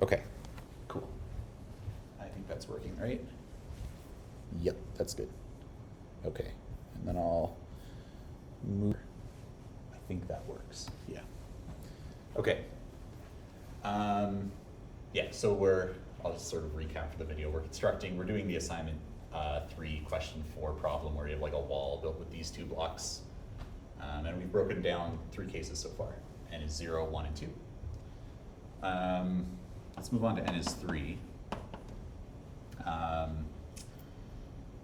Okay, cool. I think that's working, right? Yep, that's good. Okay, and then I'll move. I think that works, yeah. Okay. Yeah, so I'll just sort of recap for the video. We're doing the assignment 3 question 4 problem where you have like a wall built with these 2 blocks. And we've broken down 3 cases so far. N is 0, 1, and 2. Let's move on to N is 3.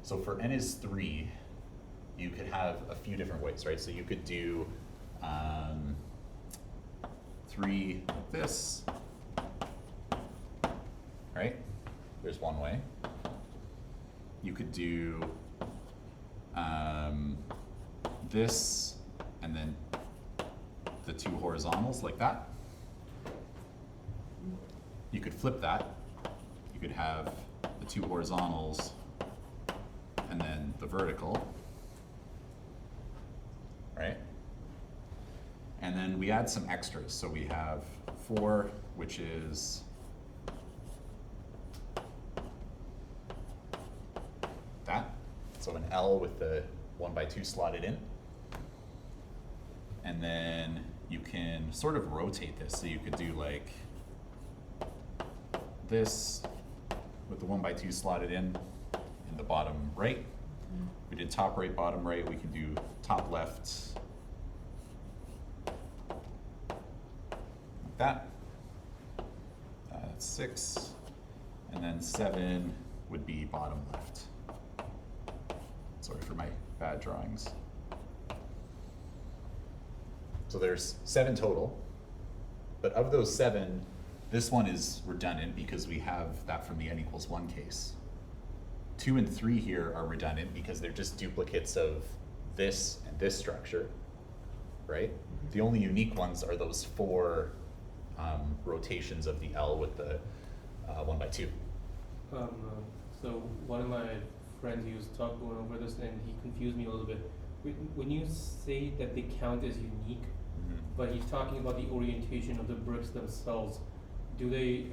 So for N is 3, you could have a few different ways, right? So you could do 3 like this, right? There's one way. You could do this and then the 2 horizontals like that. You could flip that. You could have the 2 horizontals and then the vertical, right? And then we add some extras. So we have 4, which is that. So an L with the 1x2 slotted in. And then you can sort of rotate this. So you could do like this with the 1x2 slotted in the bottom right. We did top right, bottom right. We can do top left like that. That's 6. And then 7 would be bottom left. Sorry for my bad drawings. So there's 7 total, but of those 7, this one is redundant because we have that from the n equals 1 case. 2 and 3 here are redundant because they're just duplicates of this and this structure, right? Mm-hmm. The only unique ones are those 4 rotations of the L with the 1x2. So one of my friends, he was going over this and he confused me a little bit. When you say that they count as unique, mm-hmm. but he's talking about the orientation of the bricks themselves, do they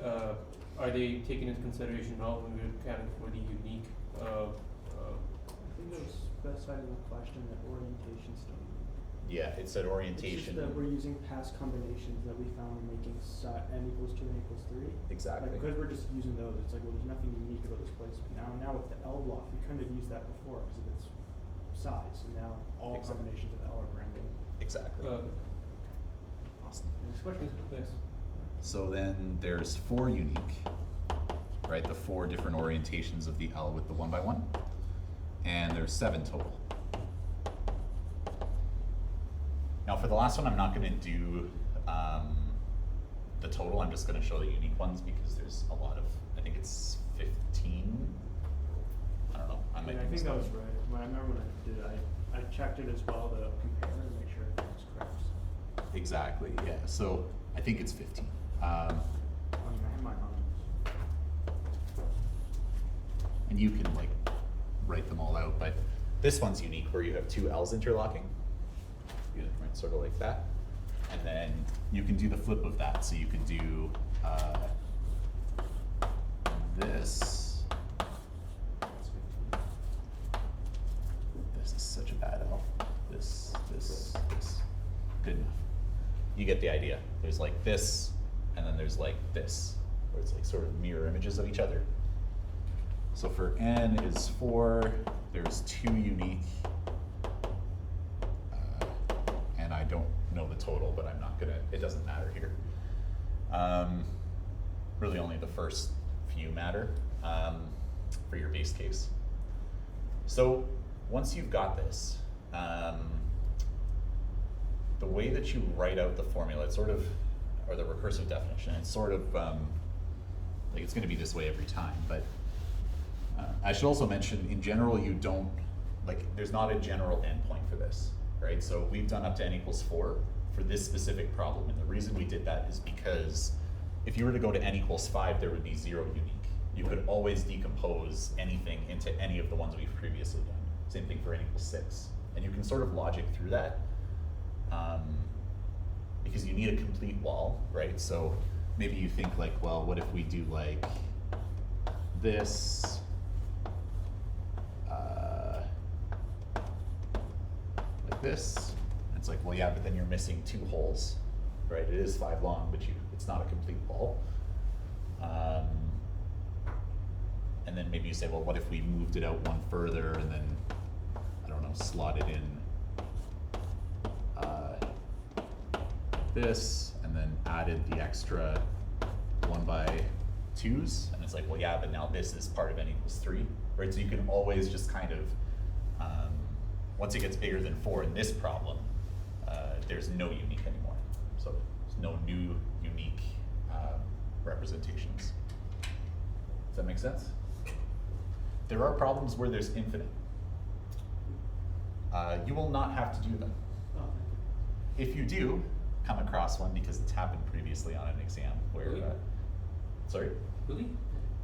are they taken into consideration at all when we're accounting for the unique? I think it was specified in the question that orientation still. Yeah, it said orientation. It's just that we're using past combinations that we found in making n equals 2 and equals 3. Exactly. Like, because we're just using those, it's like, well, there's nothing unique about this place. Now with the L block, we couldn't have used that before because of its size, and now all combinations of L are brand new. Exactly. Awesome. Next question. Thanks. So then there's 4 unique, right? The 4 different orientations of the L with the 1x1, and there's 7 total. Now for the last one, I'm not going to do the total. I'm just going to show the unique ones because there's a lot of. I think it's 15. I don't know. I think that was right. I remember when I did it, I checked it as well to compare and make sure everything was correct. Exactly. Yeah. So I think it's 15. I have mine on. And you can like write them all out, but this one's unique where you have 2 L's interlocking. You right, sort of like that. And then you can do the flip of that. So you can do this. This is such a bad L. This. Good enough. You get the idea. There's like this, and then there's like this, where it's like sort of mirror images of each other. So for n is 4, there's 2 unique, and I don't know the total, but I'm not gonna, it doesn't matter here. Really only the first few matter for your base case. So once you've got this, the way that you write out the formula, it's sort of, or the recursive definition, it's sort of, like it's gonna be this way every time, but I should also mention, in general, you don't, like, there's not a general endpoint for this, right? So we've done up to n equals 4 for this specific problem, and the reason we did that is because if you were to go to n equals 5, there would be 0 unique. You could always decompose anything into any of the ones we've previously done. Same thing for n equals 6. And you can sort of logic through that because you need a complete wall, right? So maybe you think like, well, what if we do like this, like this? And it's like, well, yeah, but then you're missing 2 holes, right? It is 5 long, but it's not a complete ball. And then maybe you say, well, what if we moved it out one further and then, I don't know, slot it in this, and then added the extra 1x2s, and it's like, well, yeah, but now this is part of n equals 3, right? So you can always just kind of, once it gets bigger than 4 in this problem, there's no unique anymore. So there's no new unique representations. Does that make sense? There are problems where there's infinite. You will not have to do them. Oh, thank you. If you do come across one, because it's happened previously on an exam where, Really? Sorry? Really?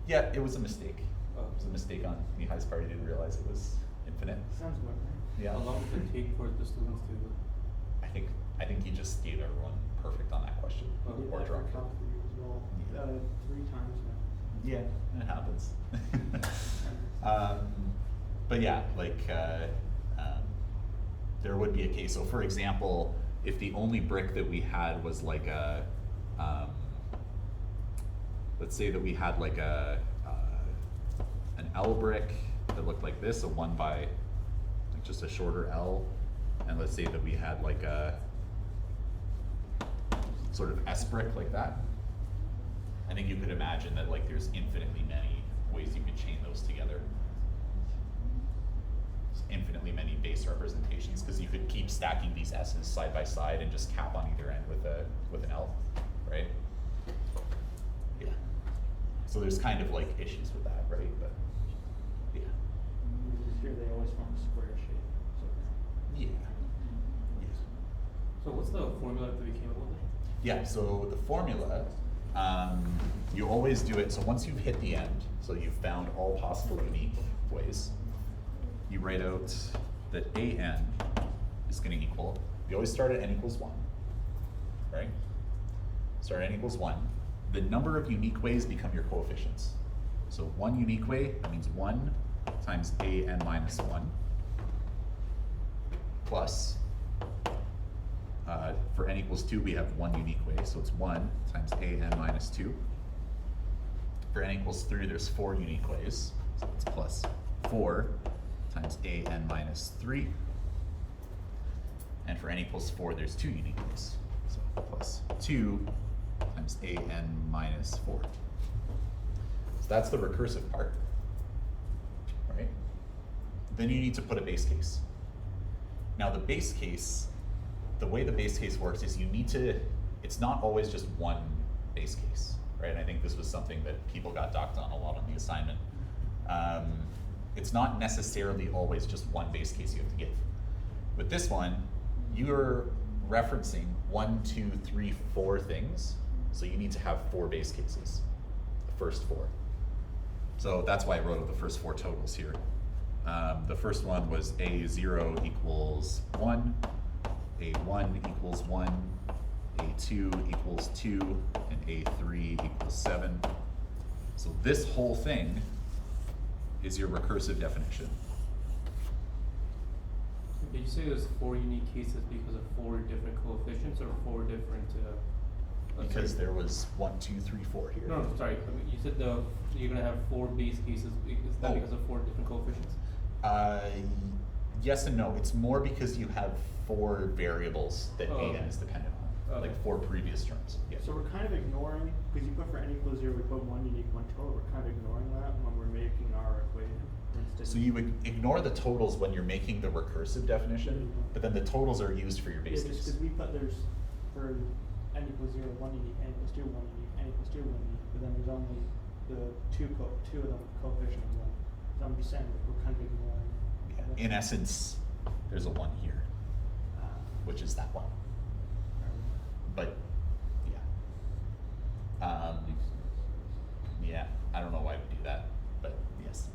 Yeah, it was a mistake. Oh. It was a mistake on Mihai's part. He didn't realize it was infinite. Sounds about right. Yeah. How long does it take for the students to? I think he just gave everyone perfect on that question. Oh. We did Or that for drunk. Calc for you as well, Yeah. 3 times now. Yeah, it happens. But yeah, like, there would be a case. So for example, if the only brick that we had was like a, let's say that we had like an L brick that looked like this, a 1 by, like just a shorter L, and let's say that we had like a sort of S brick like that. I think you could imagine that like there's infinitely many ways you could chain those together. There's infinitely many base representations, because you could keep stacking these S's side by side and just cap on either end with an L, right? Yeah. So there's kind of like issues with that, right? But yeah. Here they always form a square shape. So Yeah. Yes. So what's the formula that we came up with? Yeah, so the formula, you always do it, so once you've hit the end, so you've found all possible unique ways, you write out that an is going to equal, you always start at n equals 1, right? Start at n equals 1. The number of unique ways become your coefficients. So 1 unique way, that means 1 times an minus 1, plus, for n equals 2, we have 1 unique way, so it's 1 times an minus 2. For n equals 3, there's 4 unique ways, so it's plus 4 times an minus 3. And for n equals 4, there's 2 unique ways, so plus 2 times an minus 4. So that's the recursive part, right? Then you need to put a base case. Now the base case, the way the base case works is you need to, it's not always just one base case, right? And I think this was something that people got docked on a lot on the assignment. It's not necessarily always just one base case you have to give. With this one, you're referencing 1, 2, 3, 4 things, so you need to have 4 base cases, the first 4. So that's why I wrote out the first 4 totals here. The first one was A0 equals 1, A1 equals 1, A2 equals 2, and A3 equals 7. So this whole thing is your recursive definition. Did you say there's 4 unique cases because of 4 different coefficients or 4 different? Because there was 1, 2, 3, 4 here. No, sorry. I mean, you said you're gonna have 4 base cases. Is that Oh. because of 4 different coefficients? Yes and no. It's more because you have 4 variables that Oh, an okay. is dependent on, Okay. like 4 previous terms. Yeah. So we're kind of ignoring, because you put for n equals 0, we put 1 unique, 1 total, we're kind of ignoring that when we're making our equation. So you would ignore the totals when you're making the recursive definition, but then the totals are used for your Yeah, base just case. because we put there's, for n equals 0, 1 unique, n equals 2, 1 unique, n equals 2, 1 unique, but then there's only the two of them coefficient of 1. So I'm just saying that we're kind of ignoring. Yeah. that. In essence, there's a 1 here, which is that one. But yeah, yeah, I don't know why we do that, but yes.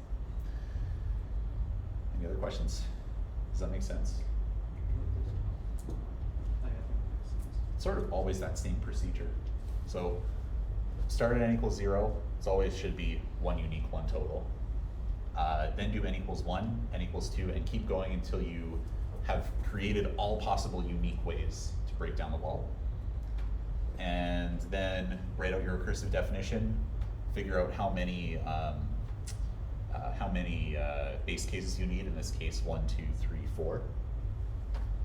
Any other questions? Does that make sense? I think that makes sense. It's sort of always that same procedure. So start at n equals 0, it's always should be one unique, one total. Then do n equals 1, n equals 2, and keep going until you have created all possible unique ways to break down the wall. And then write out your recursive definition, figure out how many base cases you need, in this case 1, 2, 3, 4.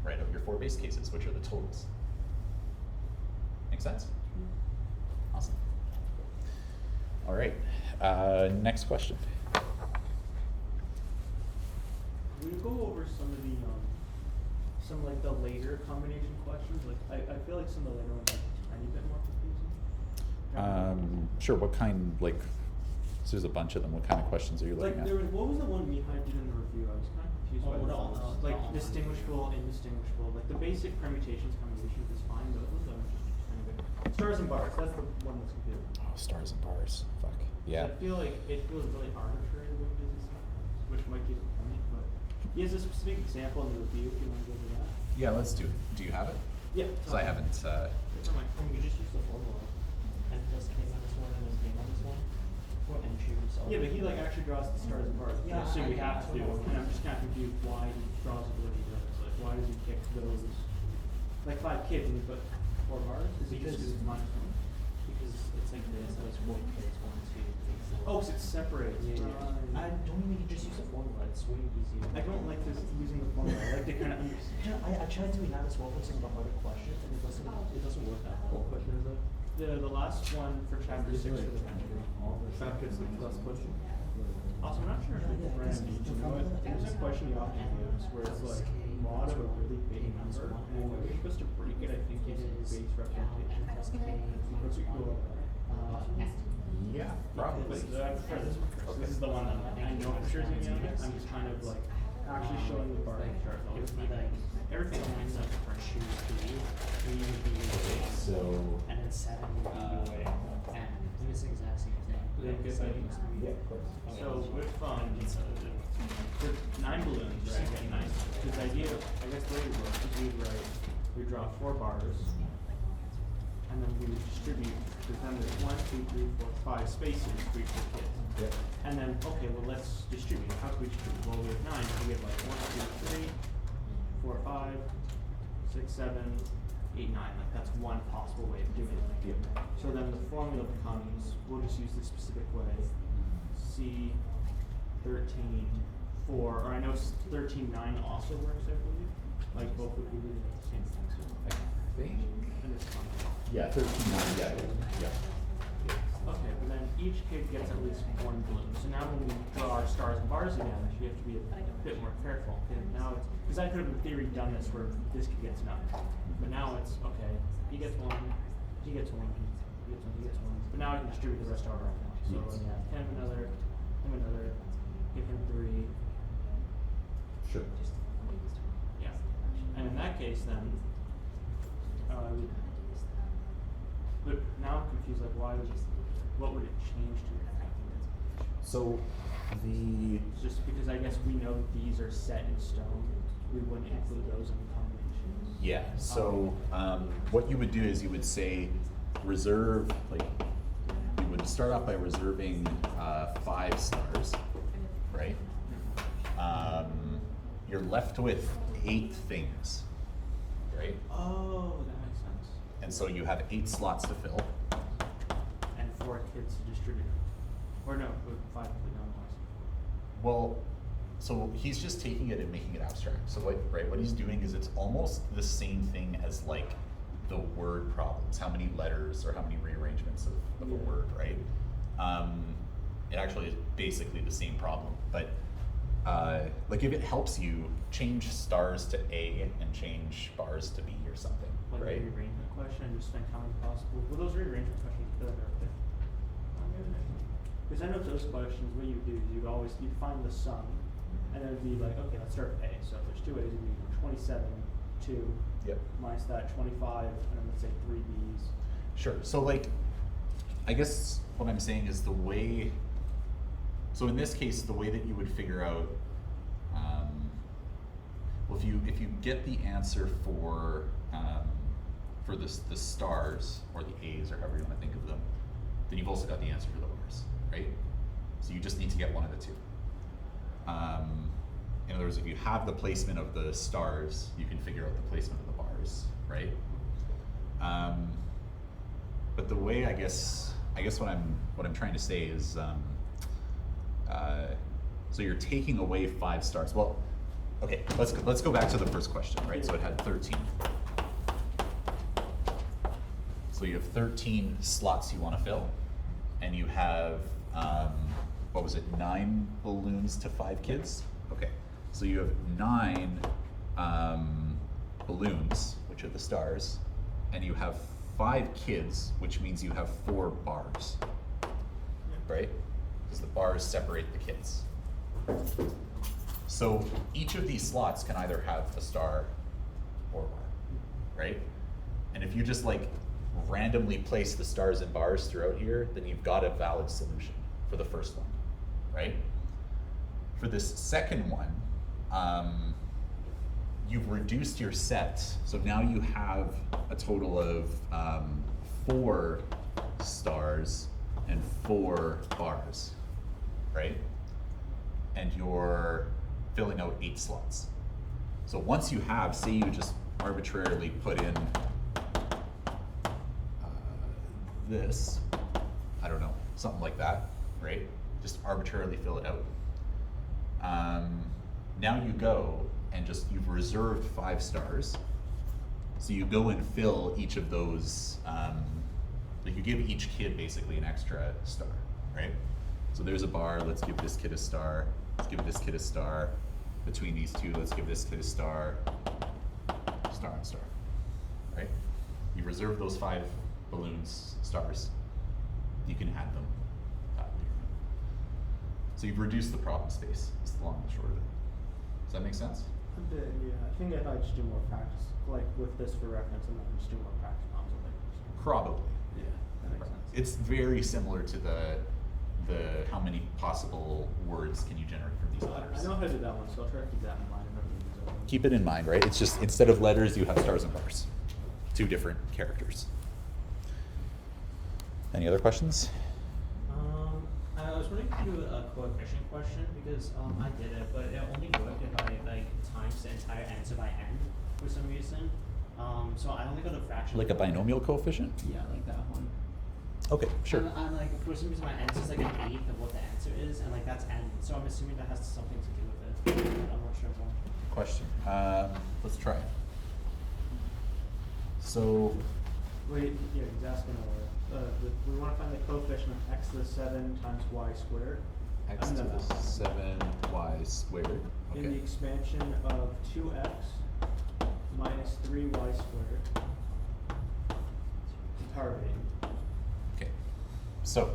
Write out your 4 base cases, which are the totals. Make sense? Awesome. All right, next question. Will you go over some of the, some like the later combination questions? Like, I feel like some of the later ones are a tiny bit more confusing. Sure, what kind, like, so there's a bunch of them, what kind of questions are you Like, looking at? there was, what was the one Mihai did in the review? I was kind of confused by Oh, those. the Like, all- distinguishable, indistinguishable, like the basic permutations, combinations is fine, but those are just a tiny bit. Stars and bars, that's the one that's confusing. Oh, stars and bars, fuck, yeah. I feel like it feels really arbitrary the way it is, which might give a point, but he has a specific example in the review if you want to go to that. Yeah, let's do it. Do you have it? Yeah. Because I haven't, It's on my phone. You just use the formula, and plus K on this one, and then K on this one, and choose yourself. Yeah, but he like actually draws the stars and bars, which I Yeah, assume we I have to do, totally. and I'm just kind of confused why he draws it the way he does. Like, why does he pick those, like 5 kids and he put 4 bars? Is it just Because- because it's minus 1? Because it's like this, so it's 4 kids, 1, 2, 3, 4. Oh, so it's separates. Yeah, yeah. Right. I don't even just use the formula, it's way easier. I don't like this using the formula. I like to kind of understand. Yeah, I tried doing that as well for some of the harder questions, and it doesn't work that well. What question is that? The last one for chapter 6 for the country. Chapter 6, last question. Also, I'm not sure if it's Randy, you know what? There's a question he often gives where it's like mod of a really big number, and when you're supposed to break it, I think you do base representation. That's what you go yeah, probably. But I prefer this one first. This is the one that I know for sure is gonna be on it. I'm just kind of like actually showing the bar chart. It would be like, Everything lines up for choose 3, 3 would be your base, So, and then 7 would be your way, and I think it's the exact same thing. Yeah, good idea. yeah, of course. So with the 9 balloons, right? Getting 9. The idea, I guess, the way it works is we draw 4 bars, and then we distribute. Because then there's 1, 2, 3, 4, 5 spaces for each of the kids. Yep. And then, okay, well, let's distribute. How can we distribute? Well, we have 9, so we have like 1, 2, 3, 4, 5, 6, 7, 8, 9. Like that's one possible way of doing it. Yep. So then the formula becomes, we'll just use this specific way. C 13, 4, or I know 13, 9 also works, I believe. Like both would be really the same thing. So I think. and it's fun. Yeah, 13, yeah, yeah. Okay, but then each kid gets at least 1 balloon. So now when we draw our stars and bars again, we have to be a bit more careful. And now it's, because I could have in theory done this where this kid gets none. But now it's, okay, he gets 1, he gets 1, he gets 1, he gets 1. But now I can distribute the rest of our now. So Yes. him another, give him 3. Sure. Yeah. And in that case then, but now I'm confused, like what would it change to? So, the, Just because I guess we know these are set in stone, we wouldn't include those in the combinations. yeah, so, what you would do is you would say, reserve, like, you would start off by reserving, 5 stars, right? You're left with 8 things, right? Oh, that makes sense. And so you have 8 slots to fill. And 4 kids to distribute. Or no, with 5 to the downwards. Well, so he's just taking it and making it abstract. So like, right, what he's doing is it's almost the same thing as like the word problems. How many letters or how many rearrangements of a Yeah. word, right? It actually is basically the same problem, but like if it helps you, change stars to A and change bars to B or something, Like right? a rearrangement question and just think how many possible. Well, those rearrangement questions are better. Because I know those questions, what you do is you'd find the sum, and then it'd be like, okay, let's start with A. So if there's 2 A's, it'd be 27, 2, Yep. minus that 25, and then let's say 3 B's. Sure. So like, I guess what I'm saying is the way. So in this case, the way that you would figure out, well, if you get the answer for the stars or the A's or however you want to think of them, then you've also got the answer to the bars, right? So you just need to get one of the two. In other words, if you have the placement of the stars, you can figure out the placement of the bars, right? But the way I guess what I'm trying to say is, so you're taking away 5 stars. Well, okay, let's go back to the first question, right? So it had 13. So you have 13 slots you want to fill, and you have, what was it, 9 balloons to 5 kids? Okay, so you have 9 balloons, which are the stars, and you have 5 kids, which means you have 4 bars, right? Because the bars separate the kids. So each of these slots can either have a star or a bar, right? And if you just like randomly place the stars and bars throughout here, then you've got a valid solution for the first one, right? For this second one, you've reduced your set, so now you have a total of 4 stars and 4 bars, right? And you're filling out 8 slots. So once you have, say you just arbitrarily put in this, I don't know, something like that, right? Just arbitrarily fill it out. Now you go and you've reserved 5 stars. So you go and fill each of those, like you give each kid basically an extra star, right? So there's a bar, let's give this kid a star, let's give this kid a star. Between these two, let's give this kid a star, star and star, right? You reserve those 5 balloons, stars, you can add them. So you've reduced the problem space, is the long and short of it. Does that make sense? A bit, yeah. I think if I just do more practice, like with this for reference, and then just do more practice problems with it. Probably. Yeah, that makes sense. It's very similar to the how many possible words can you generate from these letters. I know how to do that one, so I'll try to keep that in mind. Keep it in mind, right? It's just, instead of letters, you have stars and bars. 2 different characters. Any other questions? I was wondering if you do a coefficient question because I did it, but it only worked if I like times the entire answer by n for some reason. So I only got a fraction. Like a binomial coefficient? Yeah, like that one. Okay, sure. And I'm like, for some reason my answer is like an eighth of what the answer is, and like that's n. So I'm assuming that has something to do with it. I'm not sure why. Question. Let's try it. So, Wait, yeah, he's asking we want to find the coefficient of x to the 7 times y squared. x to the 7y squared. In the Okay. expansion of 2x minus 3y squared. Interrogating. Okay. So,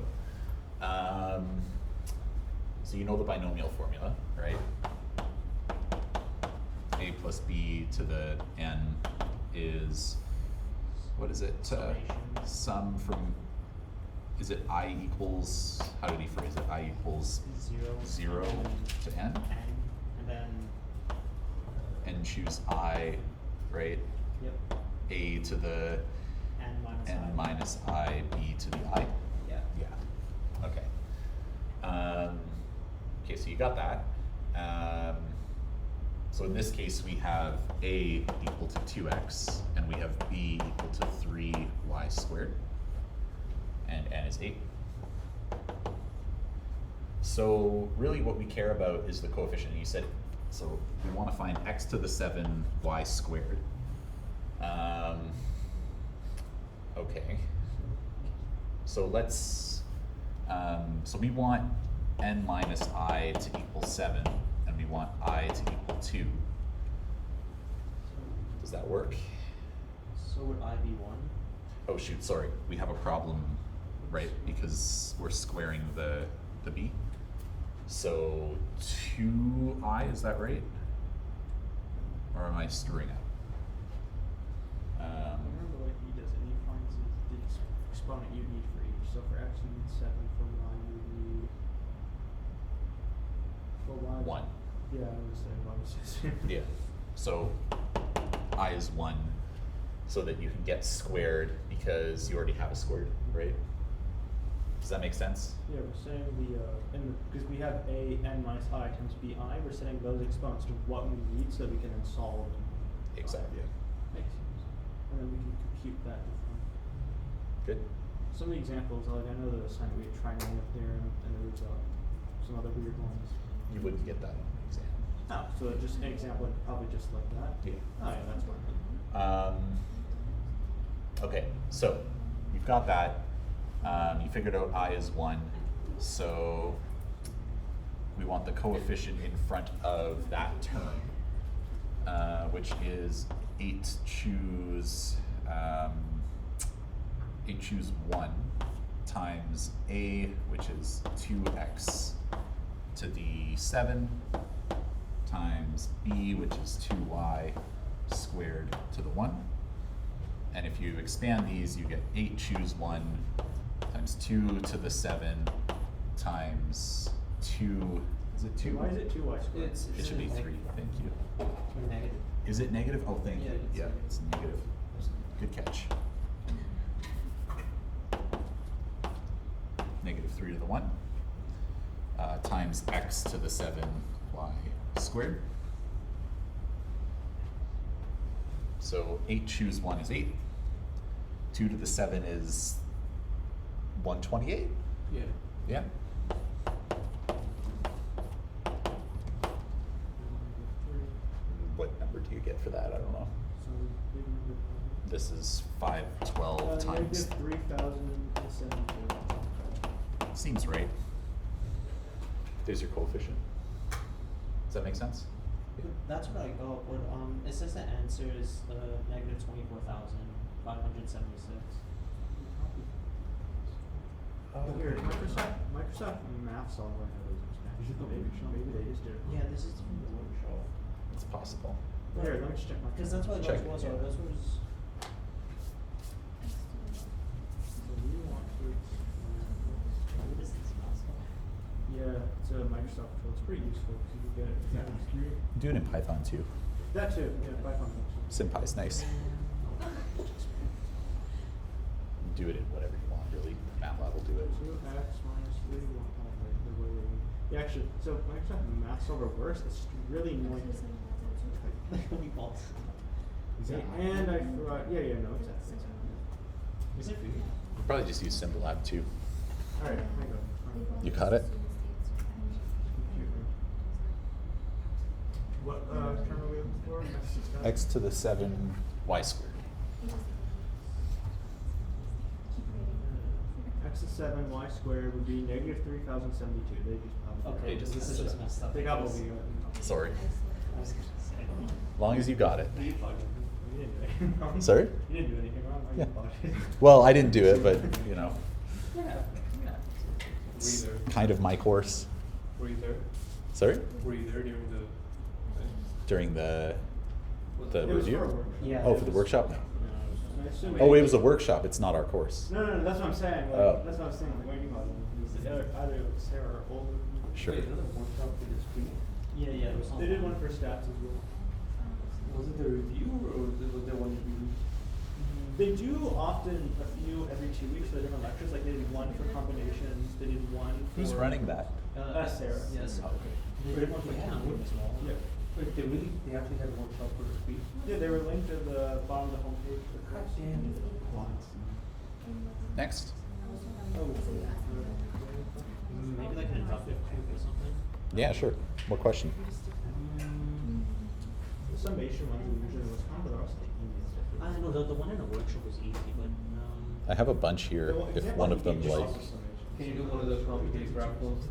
so you know the binomial formula, right? A plus b to the n is, what is it? Summation. Sum from, is it I equals, how did he phrase it? I equals 0 to n? And then And choose I, right? Yep. A to the n minus n I. minus I, b to the I? Yeah. Yeah, okay. Okay, so you got that. So in this case, we have A equal to 2x, and we have B equal to 3y squared, and n is 8. So really what we care about is the coefficient. You said, so we want to find x to the 7y squared. Okay. So let's, so we want n minus I to equal 7, and we want I to equal 2. Does that work? So would I be 1? Oh shoot, sorry, we have a problem, right, because we're squaring the b. So 2i, is that right? Or am I screwing up? I remember what he does, and he finds the exponent you need for each. So for x you need 7, for y you need, for y. 1. Yeah, I was saying y was just. Yeah. So I is 1, so that you can get squared because you already have a squared, right? Does that make sense? Yeah, we're setting because we have a n minus I times bi, we're setting those exponents to what we need so we can then solve. Exactly. Makes sense. And then we can compute that different. Good. Some of the examples, like I know the sine wave trinomial theorem, and there was some other weird ones. You wouldn't get that on an exam. Oh, so just an example, probably just like that? Yeah. Oh, yeah, that's fine. Okay, so you've got that. You figured out I is 1, so we want the coefficient in front of that term, which is 8 choose 1 times a, which is 2x to the 7 times b, which is 2y squared to the 1. And if you expand these, you get 8 choose 1 times 2 to the 7 times 2, is it 2? Why is it 2y squared? It should be 3, thank you. Negative. Is it negative? Oh, thank you. Yeah, It's negative. Good catch. Negative 3 to the 1 times x to the 7y squared. So 8 choose 1 is 8. 2 to the 7 is 128. Yeah. Yeah. What number do you get for that? I don't know. This is 512 times. Negative 3,072. Seems right. There's your coefficient. Does that make sense? That's what I got, but it says the answer is negative 24,576. Here, Microsoft Math Solver has maybe they just did. Yeah, this is from the workshop. It's possible. Here, let me just check my. Because that's what Check those it, was. yeah. This was. So we want to. Yeah, it's a Microsoft tool. It's pretty useful because you can get it. Do it in Python too. That too. Yeah, Python. SymPy's nice. Do it in whatever you want, really. MATLAB will do it. 2x minus 3 Yeah, actually, so Microsoft Math Solver works. It's really annoying. And I forgot. Yeah, no, exactly. Is it food? We'll probably just use SymLab too. All right, hang on. You caught it? What term are we looking for? X to the 7 y squared. X to 7 y squared would be negative 3,072. They just probably. Okay, just this is messed just up. messed up. They got what we got. Sorry. Long as you got it. You didn't do anything wrong. Sorry? You didn't do anything wrong. Yeah. You Well, I didn't do it, but you know, Yeah. it's Were you there? kind of my course. Were you there? Sorry? Were you there during the? During the It was review? for a workshop. Yeah. Oh, for the workshop? No. I assume Oh, it was a workshop. It's not our course. No, that's what I'm saying. Like, Oh. That's what I'm saying. Like, what do you call it? Either it was Sarah or Older. Sure. Wait, another workshop for Discrete? Yeah, it was. They did one for stats as well. Was it the review or was there one review? They do often a few every 2 weeks for the different lectures. Like they did one for combinations. They did one. Who's for, running that? Sarah. Yes. Oh, okay. They did one for counting as well. Yeah. Wait, they actually had a workshop for Discrete? Yeah, they were linked at the bottom of the homepage. God damn it. Next. Oh. Maybe like an inductive proof or something. Yeah, sure. What question? The summation ones are usually the most common, but they're also the easiest. I don't know, the one in the workshop was easy, but I have a bunch here. If one of them like Can you do one of those complicated graph ones?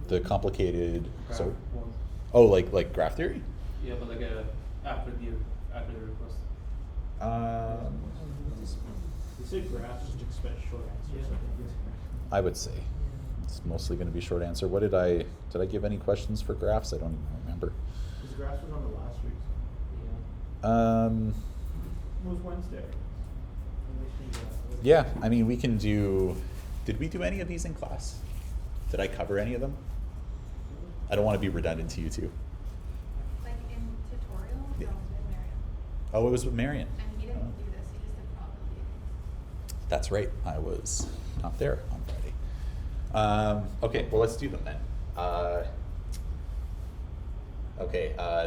the complicated. Graph Sorry. ones? Oh, like graph theory. Yeah, but like after the request. You say graphs, just expect short answers. Yeah. I would say it's mostly going to be short answer. What did I give any questions for graphs? I don't even remember. Because graphs was on the last week's. It was Wednesday. Yeah, I mean, we can do. Did we do any of these in class? Did I cover any of them? I don't want to be redundant to you two. Like in tutorial, Yeah. that was with Mariam. Oh, it was with Marion. And he didn't do this, he just did probability. That's right. I was not there on Friday. Okay, well, let's do them then.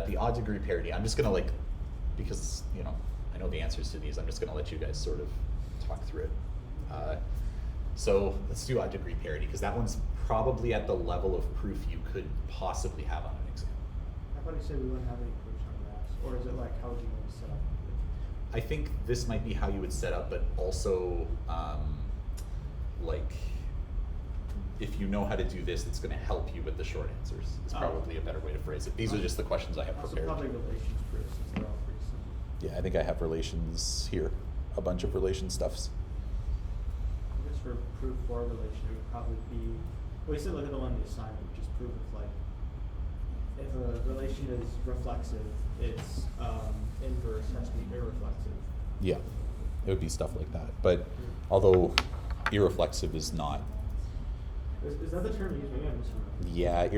The odd degree parity. I'm just gonna because I know the answers to these. I'm just gonna let you guys sort of talk through it. So let's do odd degree parity because that one's probably at the level of proof you could possibly have on an exam. I thought you said we wouldn't have any proofs on graphs, or is it like how would you want to set up? I think this might be how you would set up, but also if you know how to do this, it's going to help you with the short answers. It's probably a better way to phrase it. These are just the questions I have Also prepared. probably relations proofs since they're all pretty simple. Yeah, I think I have relations here, a bunch of relation stuffs. I guess for proof for a relation, it would probably be, well, you said look at the one in the assignment, which is proof of if a relation is reflexive, its inverse has to be irreflexive. Yeah, it would be stuff like that. But although irreflexive is not. Is that the term used? Maybe I'm misremembering. Yeah,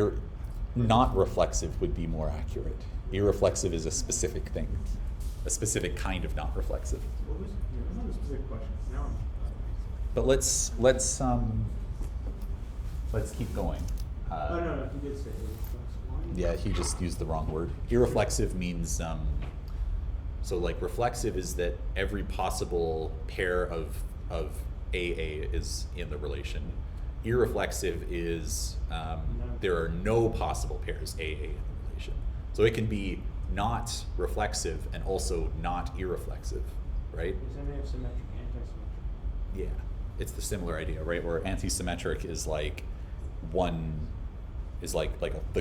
not reflexive would be more accurate. Irreflexive is a specific thing, a specific kind of not reflexive. What was the specific question? Now I'm. But let's keep going. Oh no, he did say irreflexive. Yeah, he just used the wrong word. Irreflexive means so reflexive is that every possible pair of AA is in the relation. Irreflexive is there are no possible pairs AA in the relation. So it can be not reflexive and also not irreflexive, right? Does that have symmetric, anti-symmetric? Yeah, it's the similar idea, right? Where anti-symmetric is the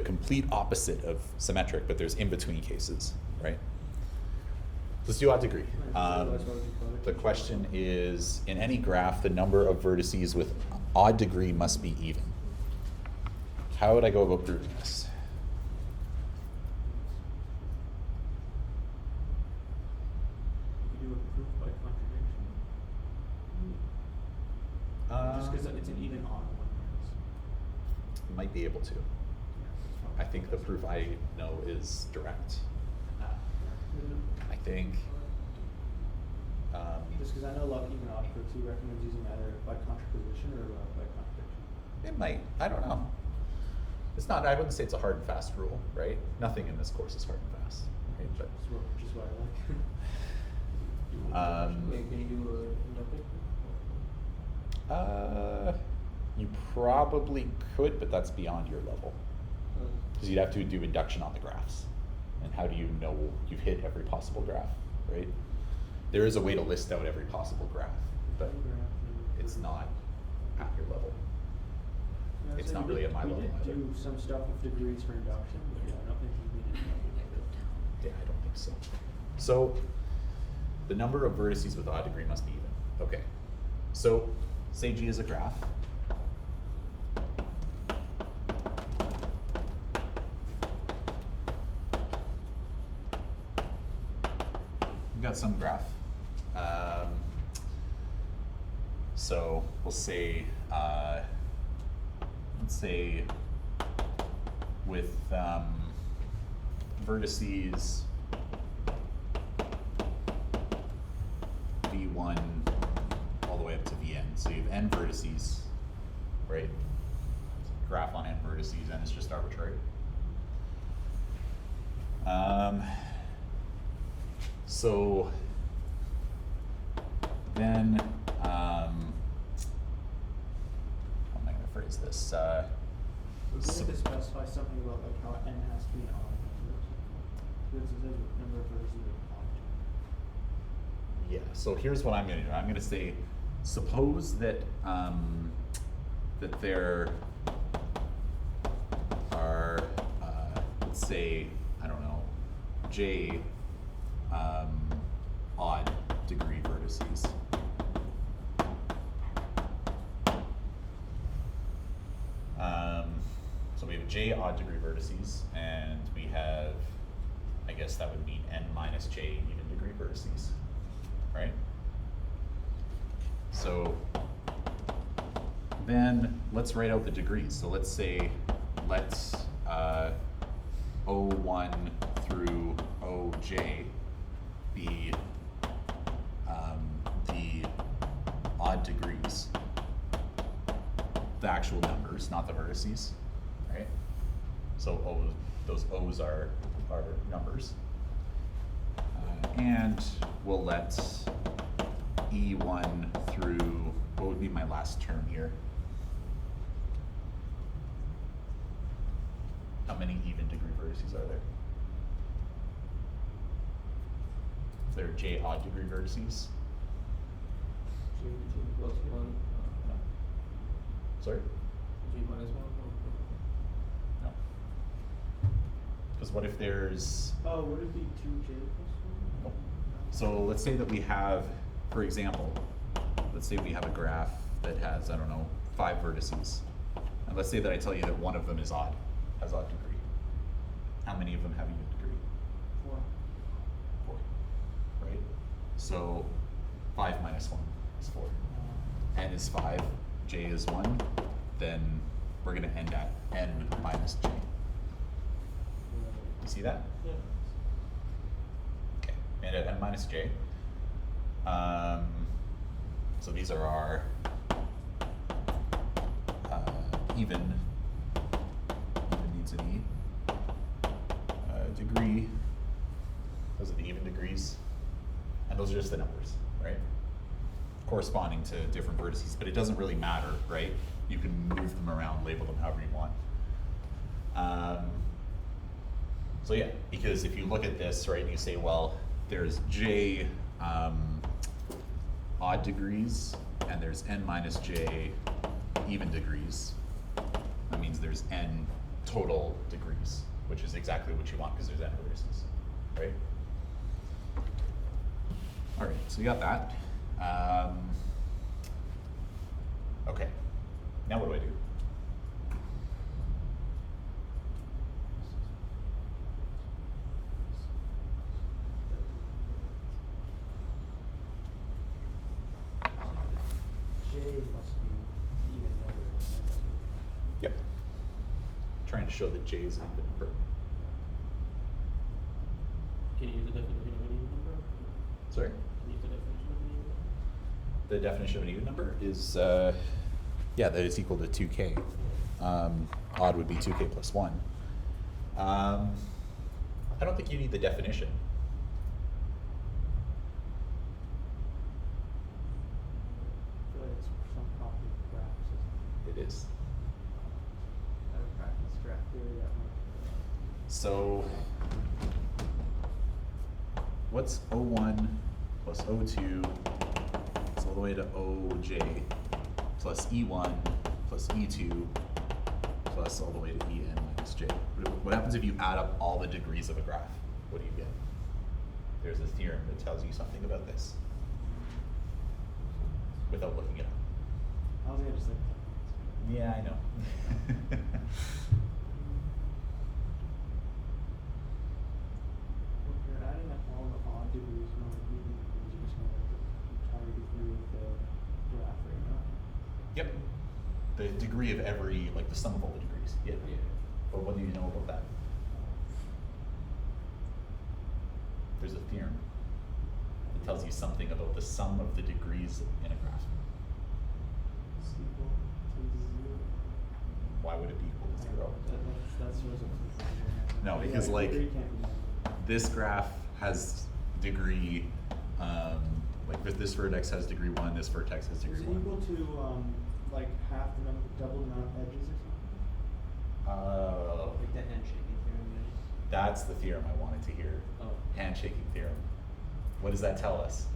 complete opposite of symmetric, but there's in-between cases, right? Let's do odd degree. The question is, in any graph, the number of vertices with odd degree must be even. How would I go about proving this? You could do a proof by contradiction. Just because it's an even odd one. Might be able to. I think the proof I know is direct. I think. Just because I know a lot of even odd proofs, he recommends using either by contraposition or by contradiction. It might. I don't know. It's not. I wouldn't say it's a hard and fast rule, right? Nothing in this course is hard and fast, right? But Which is what I like. Wait, can you do a nothing? You probably could, but that's beyond your level. Because you'd have to do induction on the graphs. And how do you know you've hit every possible graph, right? There is a way to list out every possible graph, but it's not at your level. Yeah, It's so not we really did- at my level We either. did do some stuff with degrees for induction, but yeah, I don't think we needed Yeah, I don't think so. So the number of vertices with odd degree must be even. Okay. So say G is a graph. We've got some graph. So we'll say, let's say with vertices V1 all the way up to Vn. So you have n vertices, right? Graph on n vertices, n is just arbitrary. So then, how am I going to phrase this? We need to specify something about how n has to be odd. This is the number of vertices of odd. Yeah, so here's what I'm going to do. I'm going to say, suppose that that there are, let's say, I don't know, j odd degree vertices. So we have j odd degree vertices, and we have, I guess that would mean n minus j even degree vertices, right? So then let's write out the degrees. So let's say, let's O1 through OJ be the odd degrees. the actual numbers, not the vertices, right? So O, those O's are numbers. And we'll let E1 through, what would be my last term here? How many even degree vertices are there? There are J odd degree vertices. J plus 1, No. Sorry? J minus 1. No. Because what if there's, Oh, would it be 2j plus 1? no. So let's say that we have, for example, let's say we have a graph that has, I don't know, 5 vertices. And let's say that I tell you that one of them is odd, has odd degree. How many of them have even degree? 4. 4, right? So 5 minus 1 is 4. N is 5, J is 1, then we're gonna end at N minus J. You see that? Yeah. Okay, and at N minus J. So these are our even needs an E. Degree, those are the even degrees. And those are just the numbers, right? Corresponding to different vertices, but it doesn't really matter, right? You can move them around, label them however you want. So yeah, because if you look at this, right, and you say, well, there's J odd degrees, and there's N minus J even degrees. That means there's N total degrees, which is exactly what you want because there's N vertices, right? All right, so we got that. Okay, now what do I do? J must be even number. Yep. Trying to show that J is an even number. Can you use the definition of an even number? Sorry? Can you use the definition of an even number? The definition of an even number is, yeah, that it's equal to 2k. Odd would be 2k plus 1. I don't think you need the definition. I feel like it's some property of graphs. It is. I would practice graph theory that much. So, what's O1 plus O2 all the way to OJ plus E1 plus E2 plus all the way to En minus J? What happens if you add up all the degrees of a graph? What do you get? There's a theorem that tells you something about this without looking it up. I was gonna just like. Yeah, I know. If you're adding up all the odd degrees and all the even degrees, you're just gonna like entire degree of the graph right now. Yep. The degree of every, like the sum of all the degrees. Yeah. Yeah. But what do you know about that? There's a theorem that tells you something about the sum of the degrees in a graph. It's equal to 0. Why would it be equal to 0? That's what it's. No, because, like, degree can't be number. This graph has degree, like this vertex has degree 1, this vertex has degree Is it 1. equal to like half the number, double the amount of edges or something? Like the handshaking theorem, maybe? That's the theorem I wanted to hear. Oh. Handshaking theorem. What does that tell us?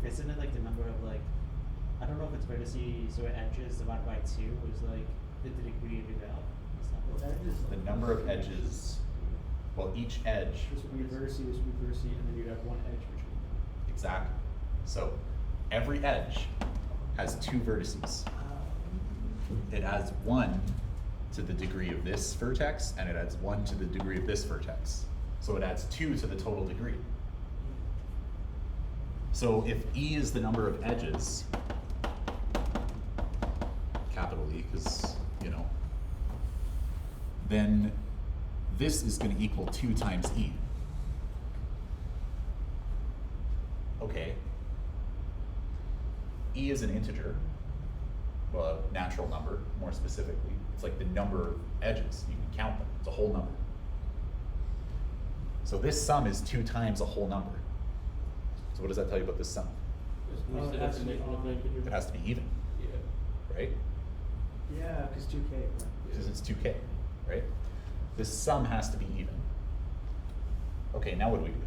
Isn't it like the number of like, I don't know if it's vertices or edges divided by 2, which is like the degree of your valve. Well, edges. The number of edges, well, each edge. This would be a vertice, this would be vertice, and then you'd have one edge between them. Exactly. So every edge has 2 vertices. It adds 1 to the degree of this vertex, and it adds 1 to the degree of this vertex. So it adds 2 to the total degree. So if E is the number of edges, capital E, because, you know, then this is going to equal 2 times E. Okay. E is an integer. well, a natural number, more specifically. It's like the number of edges, you can count them, it's a whole number. So this sum is 2 times a whole number. So what does that tell you about this sum? Just use Oh, the it has to be definition of on. an integer. It has to be even, Yeah. right? Yeah, because 2K, right? Because it's 2k, right? This sum has to be even. Okay, now what do we do?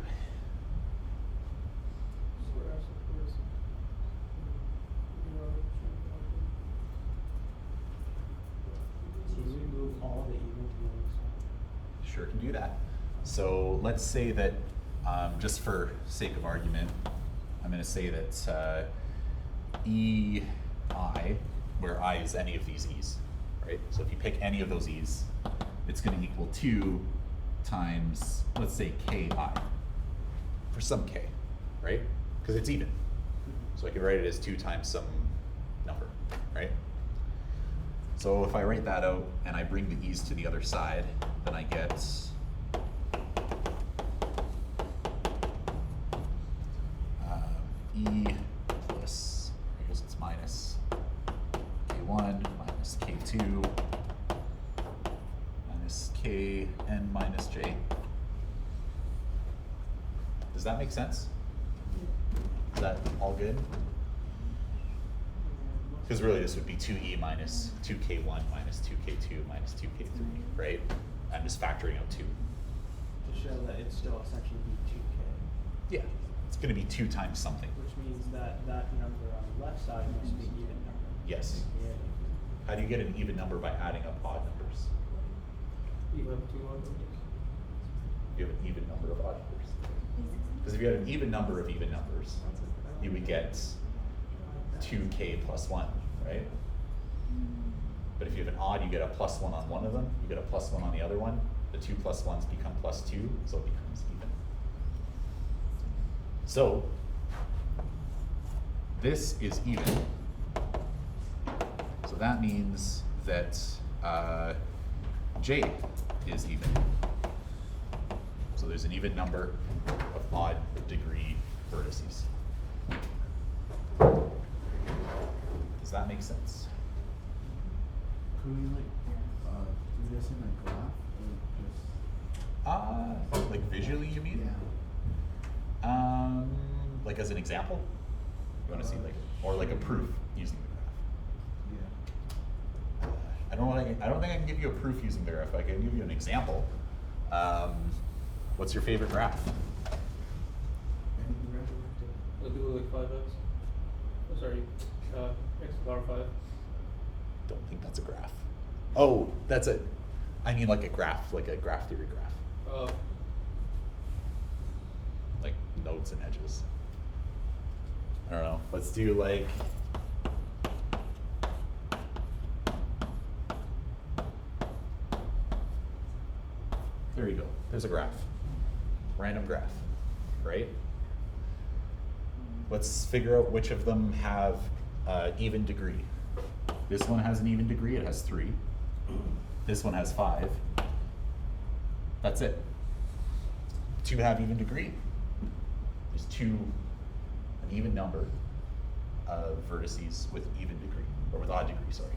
So do we move all the even to the other side? Sure can do that. So let's say that, just for sake of argument, I'm going to say that EI, where I is any of these E's, right? So if you pick any of those E's, it's going to equal 2 times, let's say, KI, for some K, right? Because it's even. So I could write it as 2 times some number, right? So if I write that out and I bring the E's to the other side, then I get E plus, I guess it's minus K1 minus K2 minus Kn minus J. Does that make sense? Is that all good? Because really this would be 2E minus 2K1 minus 2K2 minus 2K3, right? I'm just factoring out 2. To show that it's still essentially be 2K, Yeah, it's going to be 2 times something. which means that that number on the left side must be even number. Yes. Yeah. How do you get an even number by adding up odd numbers? You have 2 on them. You have an even number of odd numbers. Because if you had an even number of even numbers, you would get 2k plus 1, right? But if you have an odd, you get a plus 1 on one of them, you get a plus 1 on the other one. The 2 plus 1s become plus 2, so it becomes even. So, this is even. So that means that J is even. So there's an even number of odd degree vertices. Does that make sense? Could we do this in a graph or just? Like visually, you mean? Yeah. Like as an example? You want to see like, or like a proof using the graph? Yeah. I don't think I can give you a proof using the graph. I can give you an example. What's your favorite graph? Any graph? We'll do like 5x. Oh, sorry, x power 5. Don't think that's a graph. Oh, that's it. I mean like a graph theory graph. Like nodes and edges. I don't know. Let's do like there you go. There's a graph. Random graph, right? Let's figure out which of them have even degree. This one has an even degree, it has 3. This one has 5. That's it. 2 have even degree. There's 2, an even number of vertices with even degree, or with odd degree, sorry.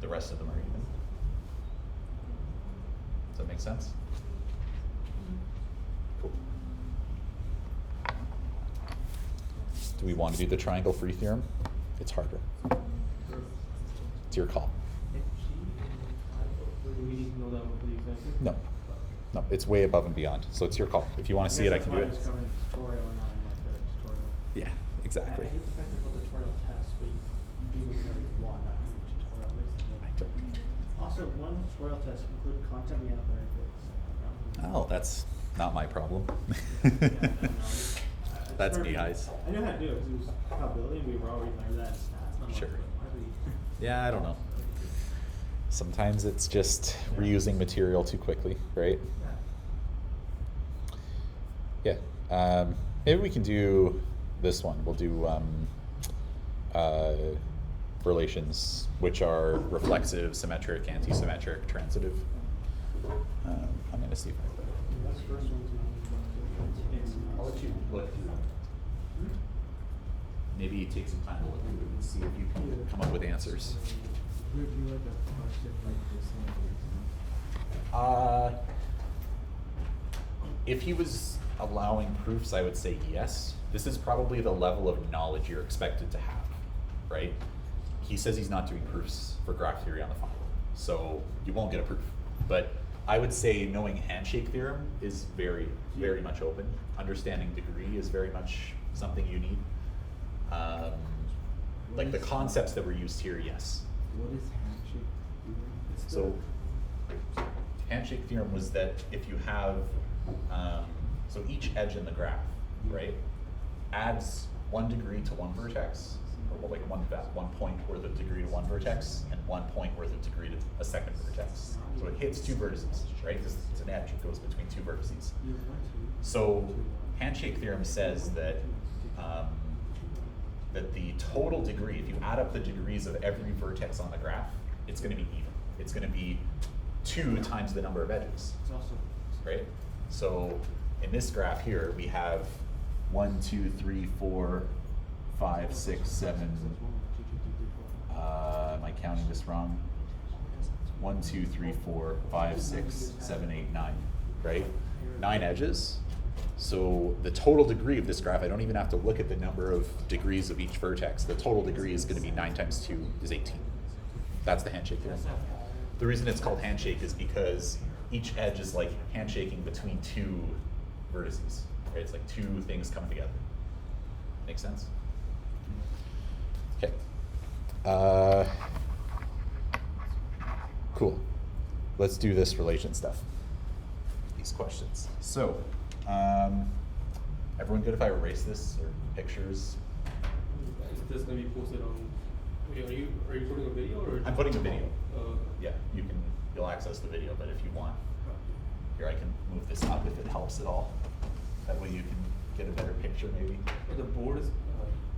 The rest of them are even. Does that make sense? Cool. Do we want to do the triangle free theorem? It's harder. It's your call. Do we need to know that one for the example? No. No, it's way above and beyond. So it's your call. If you want to see it, I can do it. That's why I was covering the tutorial and not in like the tutorial. Yeah, I exactly. hate the fact that the tutorial test, but you do whatever you want, not in the tutorial. I don't. Also, one tutorial test include content we have benefits. Oh, that's not my problem. That's Mihai's. I know how to do it because it was probability and we were already learned that in stats. And I'm Sure. like, why do we? Yeah, I don't know. Sometimes it's just reusing material too quickly, right? Yeah. Maybe we can do this one. We'll do relations, which are reflexive, symmetric, anti-symmetric, transitive. I'm going to see if I That's the first one. I'll let you look. maybe take some time to look through it and see if you can come up with answers. Would you like a question like this one, If he was allowing proofs, I would say yes. This is probably the level of knowledge you're expected to have, right? He says he's not doing proofs for graph theory on the final, so you won't get a proof. But I would say knowing handshake theorem is very, very much open. Understanding degree is very much something you need. Like the concepts that were used here, yes. What is handshake theorem? It's So handshake theorem was that if you have, so each edge in the graph, right, adds 1 degree to one vertex, or like one point worth of degree to one vertex, and 1 point worth of degree to a second vertex. So it hits 2 vertices, right? Because it's an edge, it goes between 2 vertices. So handshake theorem says that that the total degree, if you add up the degrees of every vertex on the graph, it's going to be even. It's going to be 2 times the number of edges, It's also. right? So in this graph here, we have 1, 2, 3, 4, 5, 6, 7. Am I counting this wrong? 1, 2, 3, 4, 5, 6, 7, 8, 9, right? 9 edges. So the total degree of this graph, I don't even have to look at the number of degrees of each vertex. The total degree is going to be 9 times 2 is 18. That's the handshake theorem. The reason it's called handshake is because each edge is like handshaking between 2 vertices. Right? It's like 2 things coming together. Make sense? Okay. Cool. Let's do this relation stuff. These questions. So, everyone good if I erase this or pictures? Is this gonna be posted on, are you putting a video or? I'm putting a video. Okay. Yeah, you'll access the video, but if you want, here I can move this up if it helps at all. That way you can get a better picture maybe. But the board is,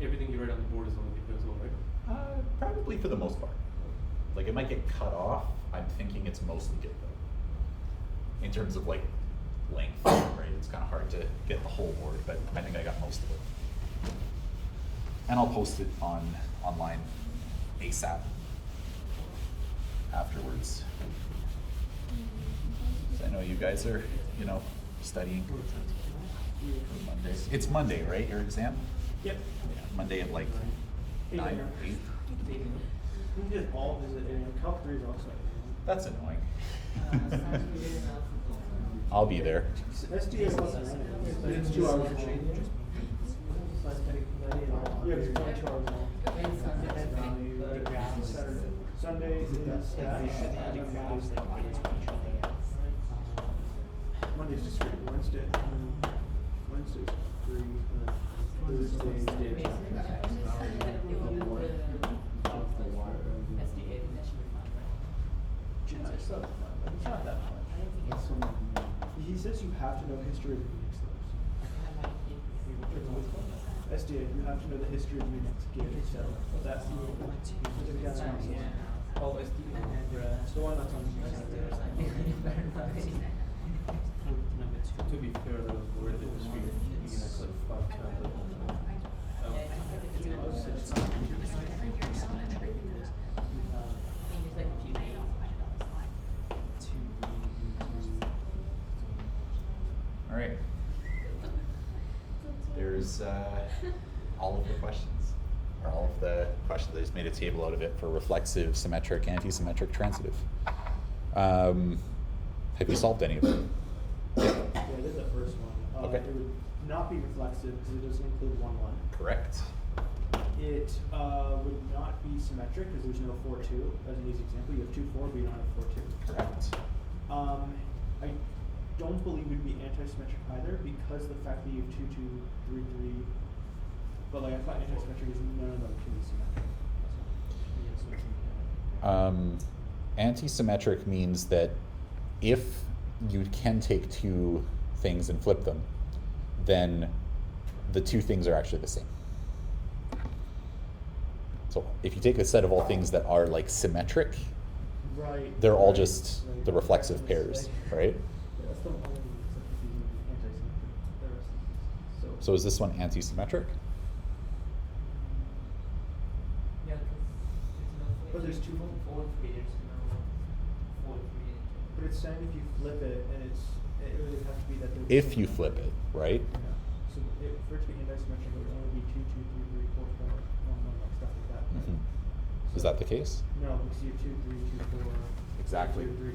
everything you write on the board is on the video as well, right? Probably for the most part. Like it might get cut off. I'm thinking it's mostly good though. In terms of like length, right? It's kind of hard to get the whole board, but I think I got most of it. And I'll post it online ASAP afterwards. So I know you guys are, studying for Monday. It's Monday, right? Your exam? Yep. Yeah, Monday at like 9 or 8. We did all visit and Calc 3 is also. That's annoying. I'll be there. SDA wasn't running. It's 2 hours of change. Yeah, it's 2 hours long. Sunday is Monday's discrete. Wednesday's 3. Thursday's data. It's not that fun. He says you have to know history of Unix though. SDA, you have to know the history of Unix gear, so that's the Oh, SDA. It's the one that's on To be fair, the word that was reading, Unix like 5 times. All right. There's all of the questions, or all of the questions. I just made a table out of it for reflexive, symmetric, anti-symmetric, transitive. Have you solved any of them? Yeah, I did the first one. Okay. It would not be reflexive because it doesn't include 1, 1. Correct. It would not be symmetric because there's no 4, 2. As an easy example, you have 2, 4, but you don't have 4, 2. Correct. I don't believe it would be anti-symmetric either because the fact that you have 2, 2, 3, 3. But like I thought anti-symmetric is none of them can be symmetric. Anti-symmetric means that if you can take 2 things and flip them, then the 2 things are actually the same. So if you take a set of all things that are like symmetric, Right. they're all right, just right. the reflexive That's pairs, right. right? Yeah, that's the only thing that's confusing anti-symmetric. The rest of these. So is this one anti-symmetric? there's two. Four three, there's no four three. But it's saying if you flip it, and it would have to be that. If you flip it, right? Yeah. So for it to be index symmetric, it would only be 2, 2, 3, 3, 4, 4, 1, 1, like stuff like that. Right? Mhm. Is that the case? No, because you have 2, 3, 2, 4. Exactly. 2, 3,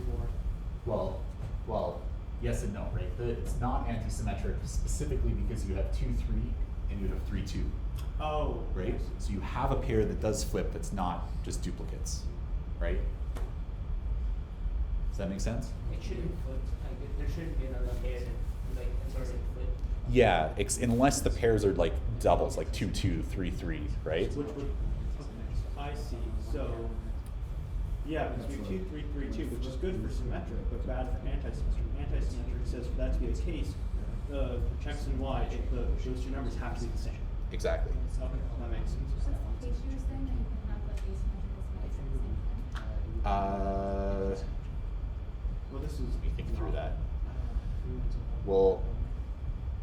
4. Well, yes and no, right? It's not anti-symmetric specifically because you have 2, 3, and you have 3, 2, Oh. right? So you have a pair that does flip that's not just duplicates, right? Does that make sense? It shouldn't flip, like, there shouldn't be another pair that, like, it doesn't flip. Yeah, unless the pairs are like doubles, like 2, 2, 3, 3, right? Which would, I see. So, yeah, because we have 2, 3, 3, 2, which is good for symmetric, but bad for anti-symmetric. Anti-symmetric says for that to be the case, the X and Y, those two numbers have to be the same. Exactly. Okay, that makes sense. What's the case you were saying that you can have like asymmetrical sides at the same time? Well, this is. Let me think through that. Well,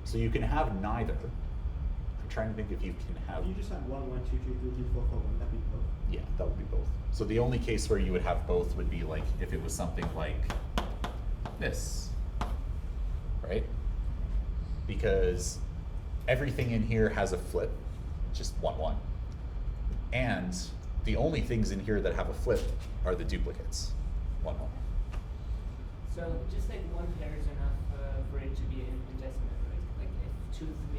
so you can have neither. I'm trying to think if you can have. If you just had 1, 1, 2, 2, 3, 3, 4, 4, wouldn't that be both? Yeah, that would be both. So the only case where you would have both would be like if it was something like this, right? Because everything in here has a flip, just 1, 1. And the only things in here that have a flip are the duplicates, 1, 1. So just like one pair is enough for it to be an anti-symmetric. Like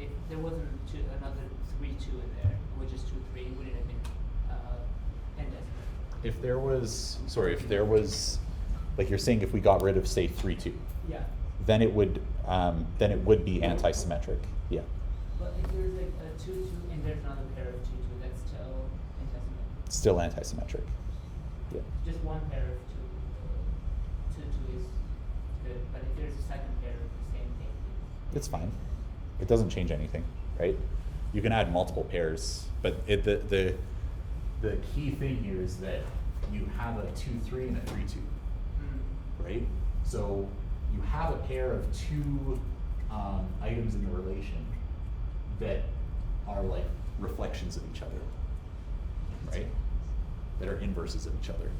if there wasn't another 3, 2 in there, which is 2, 3, it wouldn't have been anti-symmetric. If there was, like you're saying, if we got rid of say 3, 2, Yeah. then it would be anti-symmetric. Yeah. But if there's like a 2, 2, and there's another pair of 2, 2, that's still anti-symmetric. Still anti-symmetric. Yeah. Just one pair of 2, 2, 2 is good, but if there's a second pair of the same thing. It's fine. It doesn't change anything, right? You can add multiple pairs, but the key thing here is that you have a 2, 3 and a 3, 2, right? So you have a pair of two items in the relation that are like reflections of each other, right? That are inverses of each other.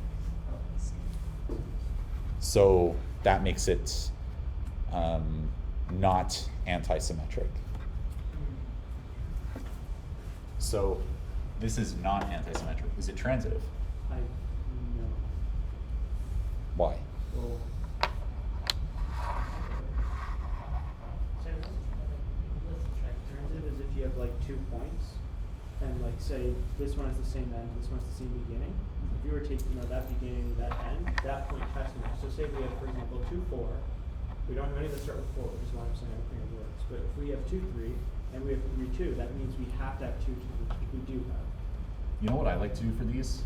So that makes it not anti-symmetric. So this is not anti-symmetric. Is it transitive? No. Why? Well, So let's try. transitive is if you have like 2 points, and like say this one has the same end, this one has the same beginning. If you were taking that beginning, that end, that point has to match. So say we have, for example, 2, 4. We don't have any that start with 4, which is why I'm saying everything works. But if we have 2, 3, and we have 3, 2, that means we have to have 2, 2, which we do have. You know what I like to do for these?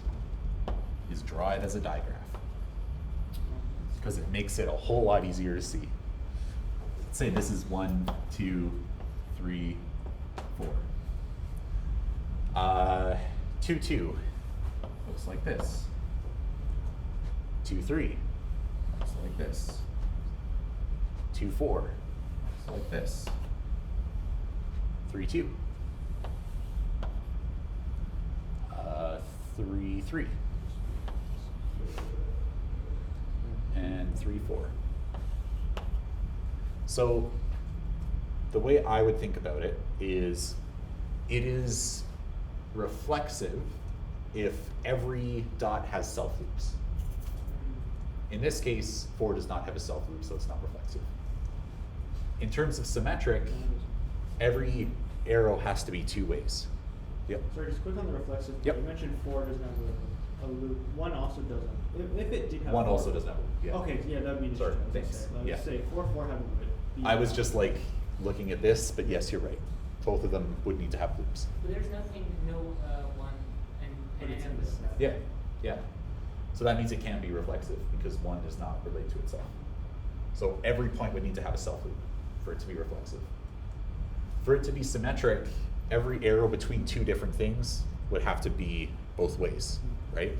Is draw it as a digraph. Because it makes it a whole lot easier to see. Let's say this is 1, 2, 3, 4. 2, 2 looks like this. 2, 3 looks like this. 2, 4 looks like this. 3, 2. 3, 3. And 3, 4. So the way I would think about it is reflexive if every dot has self loops. In this case, 4 does not have a self loop, so it's not reflexive. In terms of symmetric, every arrow has to be 2 ways. Yep. Sorry, just quick on the reflexive. Yep. You mentioned 4 doesn't have a loop. 1 also doesn't. If it did have 1 4. also doesn't have a loop. Yeah. Okay, yeah, that would be Sorry, interesting. thanks. Let's Yeah. say 4, 4 have a loop. I was just like looking at this, but yes, you're right. Both of them would need to have loops. But there's nothing, no one and But it's and in the set. Yeah, yeah. So that means it can't be reflexive because 1 does not relate to itself. So every point would need to have a self loop for it to be reflexive. For it to be symmetric, every arrow between 2 different things would have to be both ways, right?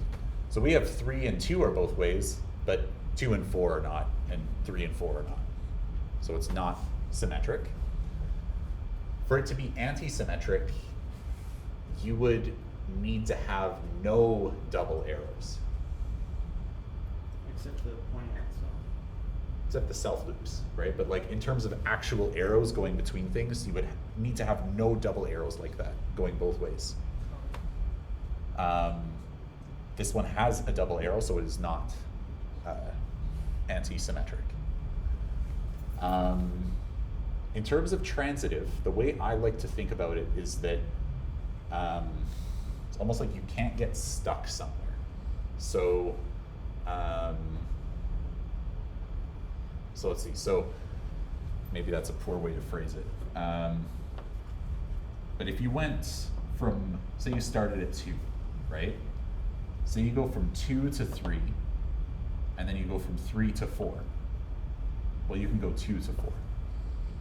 So we have 3 and 2 are both ways, but 2 and 4 are not, and 3 and 4 are not. So it's not symmetric. For it to be anti-symmetric, you would need to have no double arrows, Except the pointing at itself. except the self loops, right? But like in terms of actual arrows going between things, you would need to have no double arrows like that going both ways. This one has a double arrow, so it is not anti-symmetric. In terms of transitive, the way I like to think about it is that it's almost like you can't get stuck somewhere. So, so let's see. So maybe that's a poor way to phrase it. But if you went from, say you started at 2, right? Say you go from 2 to 3, and then you go from 3 to 4. Well, you can go 2 to 4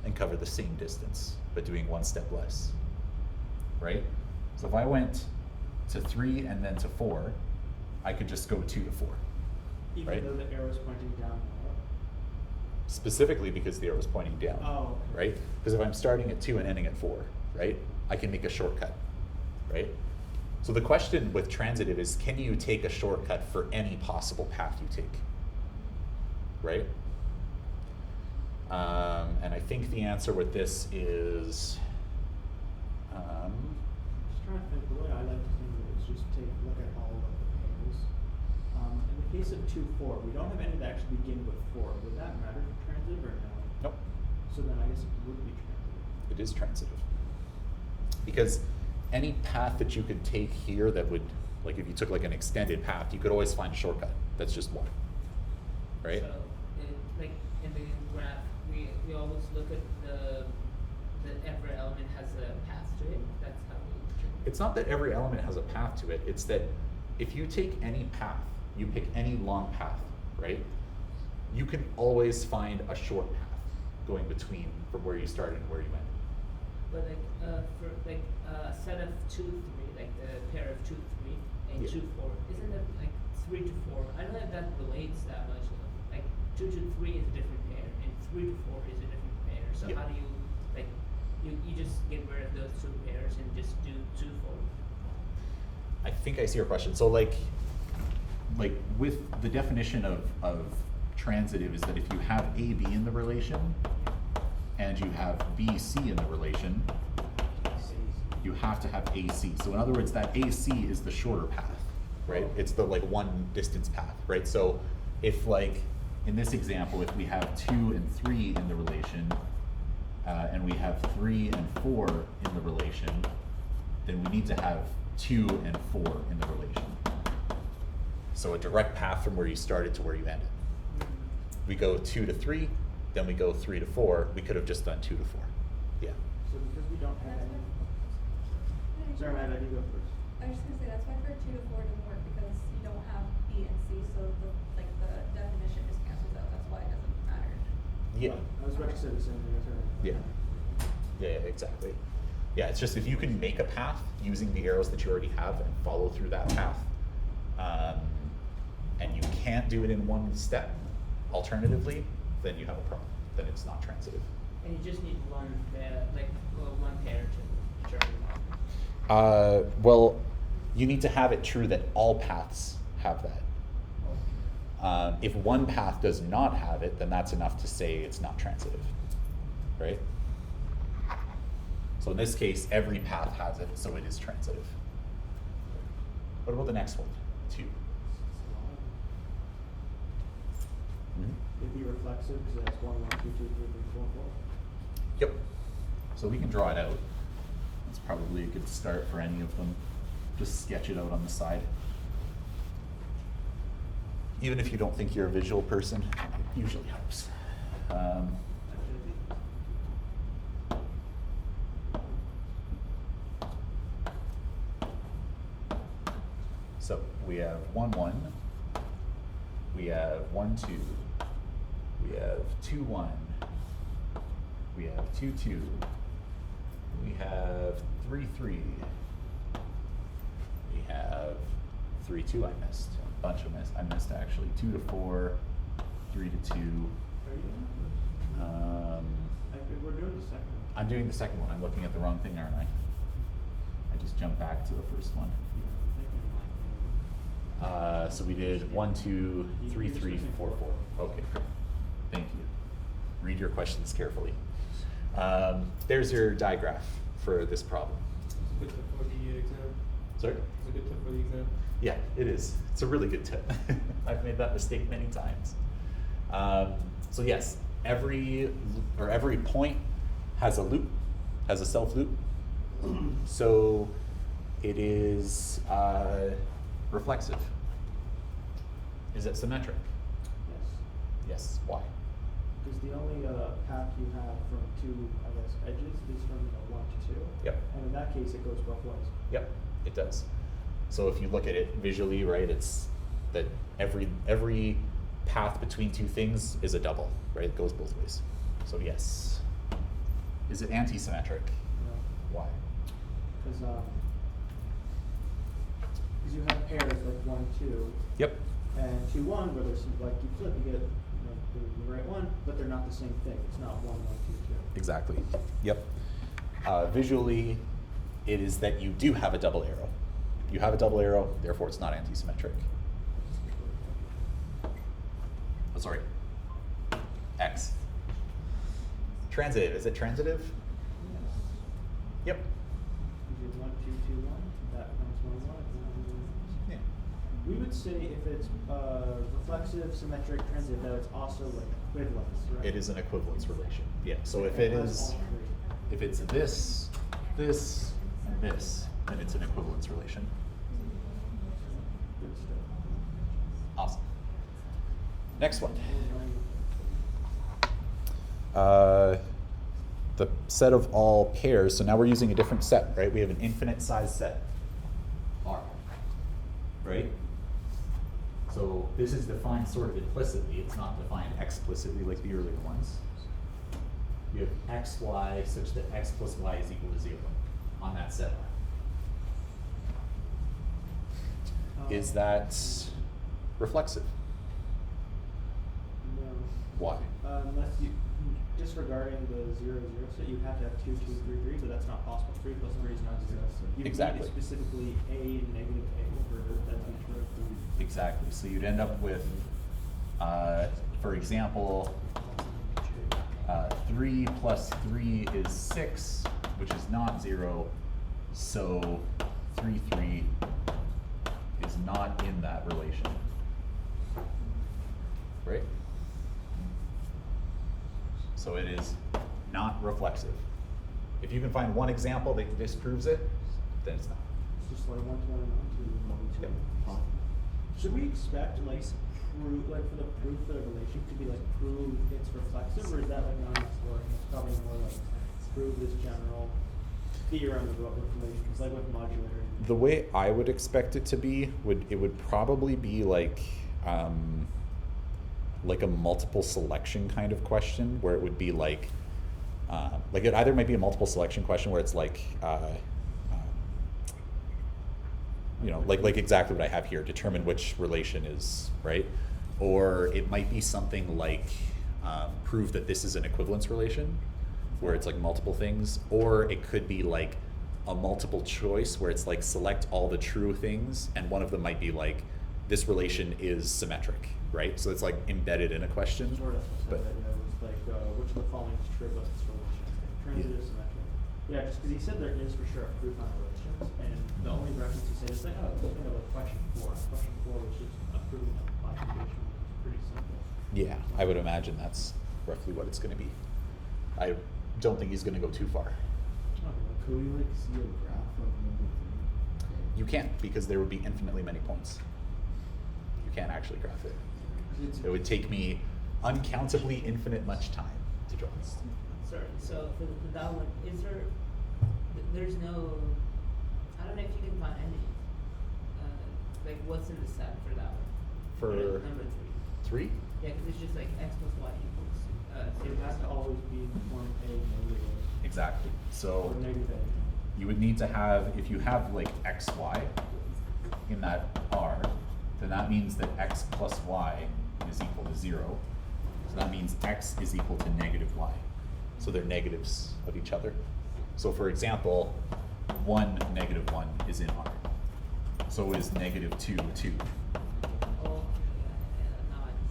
and cover the same distance, but doing one step less, right? So if I went to 3 and then to 4, I could just go 2 to 4. Even Right. though the arrow's pointing down or up. Specifically because the arrow is pointing down, Oh, okay. right? Because if I'm starting at 2 and ending at 4, right, I can make a shortcut, right? So the question with transitive is, can you take a shortcut for any possible path you take, right? And I think the answer with this is, Just trying to think, the way I like to think of it is just look at all of the pairs. In the case of 2-4, we don't have any that actually begin with 4. Would that matter for transitive or no? nope, So then I guess it would be transitive. it is transitive. Because any path that you could take here that would, like if you took like an extended path, you could always find a shortcut. That's just one, right? So, like in the graph, we always look at the every element has a path to it. That's how we. It's not that every element has a path to it, it's that if you take any path, you pick any long path, right? You can always find a short path going between from where you started and where you ended. But like for like a set of 2, 3, like the pair of 2, 3 and Yeah. 2, 4, isn't it like 3 to 4? I don't know if that relates that much. Like 2 to 3 is a different pair, and 3 to 4 is a different pair. So Yeah. how do you like you just get rid of those 2 pairs and just do 2, 4? I think I see your question. So like with the definition of transitive is that if you have AB in the relation and you have BC in the relation, you have to have AC. So in other words, that AC is the shorter path, right? It's the like one distance path, right? So if like in this example, if we have 2 and 3 in the relation, and we have 3 and 4 in the relation, then we need to have 2 and 4 in the relation. So a direct path from where you started to where you ended. We go 2 to 3, then we go 3 to 4. We could have just done 2 to 4. Yeah. So because we don't have any. Sorry, Matt, I did go first. I was just gonna say, that's why for 2 to 4 doesn't work, because you don't have B and C, so the definition just cancels out, that's why it doesn't matter. Yeah. I was about to say the same thing. Sorry. Yeah. Yeah, exactly. Yeah, it's just if you can make a path using the arrows that you already have and follow through that path, and you can't do it in one step, alternatively, then you have a problem. Then it's not transitive. And you just need one pair, one pair to determine. Well, you need to have it true that all paths have that. If one path does not have it, then that's enough to say it's not transitive, right? So in this case, every path has it, so it is transitive. What about the next one? 2. It'd be reflexive because that's 1, 1, 2, 2, 3, 4, 4. Yep. So we can draw it out. That's probably a good start for any of them. Just sketch it out on the side. Even if you don't think you're a visual person, it usually helps. So we have 1, 1. We have 1, 2. We have 2, 1. We have 2, 2. We have 3, 3. We have 3, 2. I missed a bunch of I missed actually 2 to 4, 3 to 2. Are you doing that? We're doing the second one. I'm doing the second one. I'm looking at the wrong thing, aren't I? I me just jump back to the first one. So we did 1, 2, 3, 3, 4, 4. Okay, great. Thank you. Read your questions carefully. There's your diagraph for this problem. Good tip for the exam. Sorry? It's a good tip for the exam. Yeah, it is. It's a really good tip. I've made that mistake many times. So yes, every point has a loop, has a self loop. So it is reflexive. Is it symmetric? Yes. Yes. Why? Because the only path you have from two, I guess, edges is from 1 to 2. Yep. And in that case, it goes both ways. Yep, it does. So if you look at it visually, right, it's that every path between two things is a double, right? It goes both ways. So yes. Is it anti-symmetric? Why? Because you have pairs like 1, 2. Yep. And 2, 1, where there's some, like you flip, you get the right one, but they're not the same thing. It's not 1, 1, 2, 2. Exactly. Yep. Visually, it is that you do have a double arrow. You have a double arrow, therefore it's not anti-symmetric. Oh, sorry. X. Transitive. Is it transitive? Yep. You do 1, 2, 2, 1. That becomes 1, 1. Yeah. We would say if it's reflexive, symmetric, transitive, that it's also like equivalence, right? It is an equivalence relation. Yeah. So if it has is, all three. if it's this, this, and this, then it's an equivalence relation. Good stuff. Awesome. Next one. The set of all pairs. So now we're using a different set, right? We have an infinite size set, R, right? So this is defined sort of implicitly. It's not defined explicitly like the earlier ones. You have x, y such that x plus y is equal to 0 on that set R. Is that reflexive? No. Why? Unless you disregarding the 0, 0, so you have to have 2, 2, 3, 3, but that's not possible. 3 plus 3 is not 0. You Exactly. need specifically a and negative a for that to be true. Exactly. So you'd end up with, for example, 3 plus 3 is 6, which is not 0. So 3, 3 is not in that relation. Right? So it is not reflexive. If you can find one example that disproves it, then it's not. It's just like 1 to 1 and 1 to 1 to Yep. 1. Should we expect like proof, like for the proof of the relation to be like prove it's reflexive, or is that like not enough work? It's probably more like prove this general theorem about relations, like with modularity. The way I would expect it to be would probably be like a multiple selection kind of question, where it would be like it either might be a multiple selection question where it's like like exactly what I have here, determine which relation is right, or it might be something like prove that this is an equivalence relation, where it's like multiple things, or it could be like a multiple choice where it's like select all the true things, and one of them might be like this relation is symmetric, right? So it's like embedded in a question. Sort of. But It was like which of the following is true about this relation? Transitive, symmetric. Yeah, just because he said there is for sure a proof on relations, and the only reference he said is like, oh, think of question 4. Question 4, which is a proof of conjugation, which is pretty simple. yeah, I would imagine that's roughly what it's going to be. I don't think he's going to go too far. Could we like see a graph of number 3? You can't, because there would be infinitely many points. You can't actually graph it. It would take me uncountably infinite much time to draw this. Sorry, so for that one, is there, there's no, I don't know if you can find any, like what's in the set for that one? For number 3? 3. Yeah, because it's just like x plus y equals, It has to always be form a negative Exactly. a, So or negative a. you would need to have, if you have like x, y in that R, then that means that x plus y is equal to 0. So that means x is equal to negative y. So they're negatives of each other. So for example, 1, -1 is in R. So is -2, 2.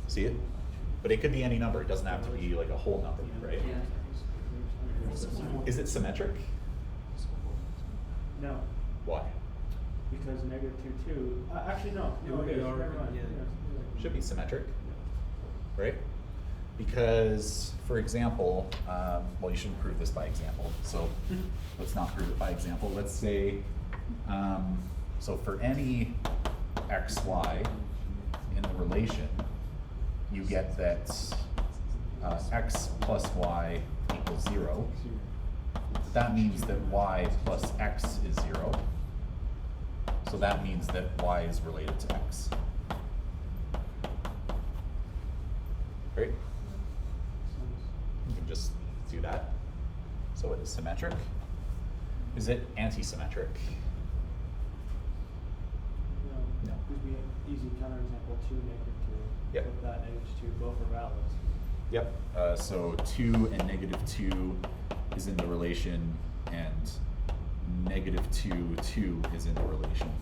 See it? But it could be any number. It doesn't have to be like a whole number, right? Is it symmetric? No, Why? because -2, 2, actually, no, it is, never mind, yeah. Should be symmetric, right? Because, for example, well, you shouldn't prove this by example, so let's not prove it by example. Let's say, so for any xy in the relation, you get that x plus y equals 0. That means that y plus x is 0. So that means that y is related to x. Right? You can just do that. So it is symmetric. Is it anti-symmetric? No. Would be an easy counterexample, 2, -2. Yep. With that -2, both are valid. Yep. So 2 and -2 is in the relation, and -2, 2 is in the relation.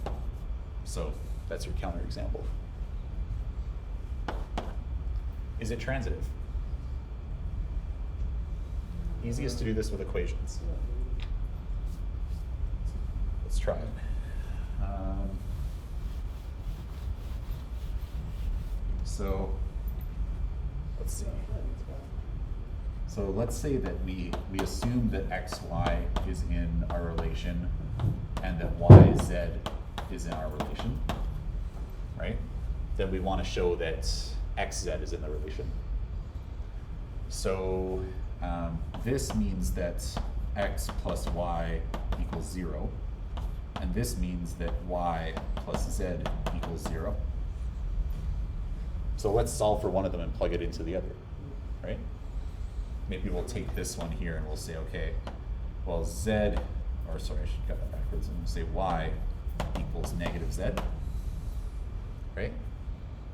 So that's your counterexample. Is it transitive? Easiest to do this with equations. Let's try it. So let's see. So let's say that we assume that xy is in our relation and that yz is in our relation, right? Then we want to show that xz is in the relation. So this means that x plus y equals 0, and this means that y plus z equals 0. So let's solve for one of them and plug it into the other, right? Maybe we'll take this one here and we'll say, okay, well z, or sorry, I should got that backwards, and we'll say y equals -z, right?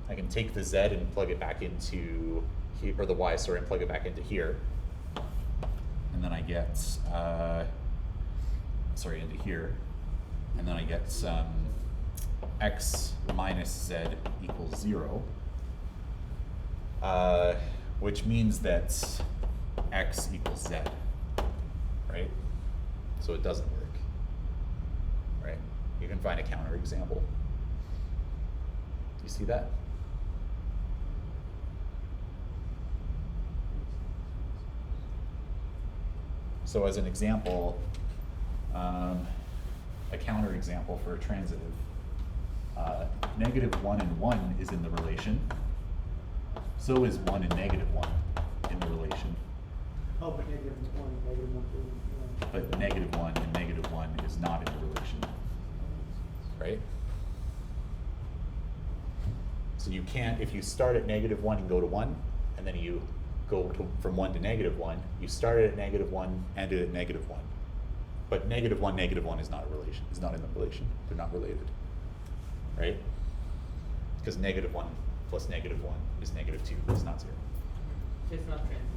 I can take the z and plug it back into here, or the y, sorry, and plug it back into here. And then I get, sorry, into here. And then I get x minus z equals 0. Which means that x equals z, right? So it doesn't work, right? You can find a counterexample. Do you see that? So as an example, a counterexample for a transitive, -1 and 1 is in the relation. So is 1 and -1 in the relation. Oh, but -1, -1, But -1 and -1 is not in the relation, right? So you can't, if you start at -1 and go to 1, and then you go from 1 to -1, you started at -1, ended at -1. But -1, -1 is not a relation, is not in the relation. They're not related, right? Because -1 plus -1 is -2, it's not 0. So it's not transitive.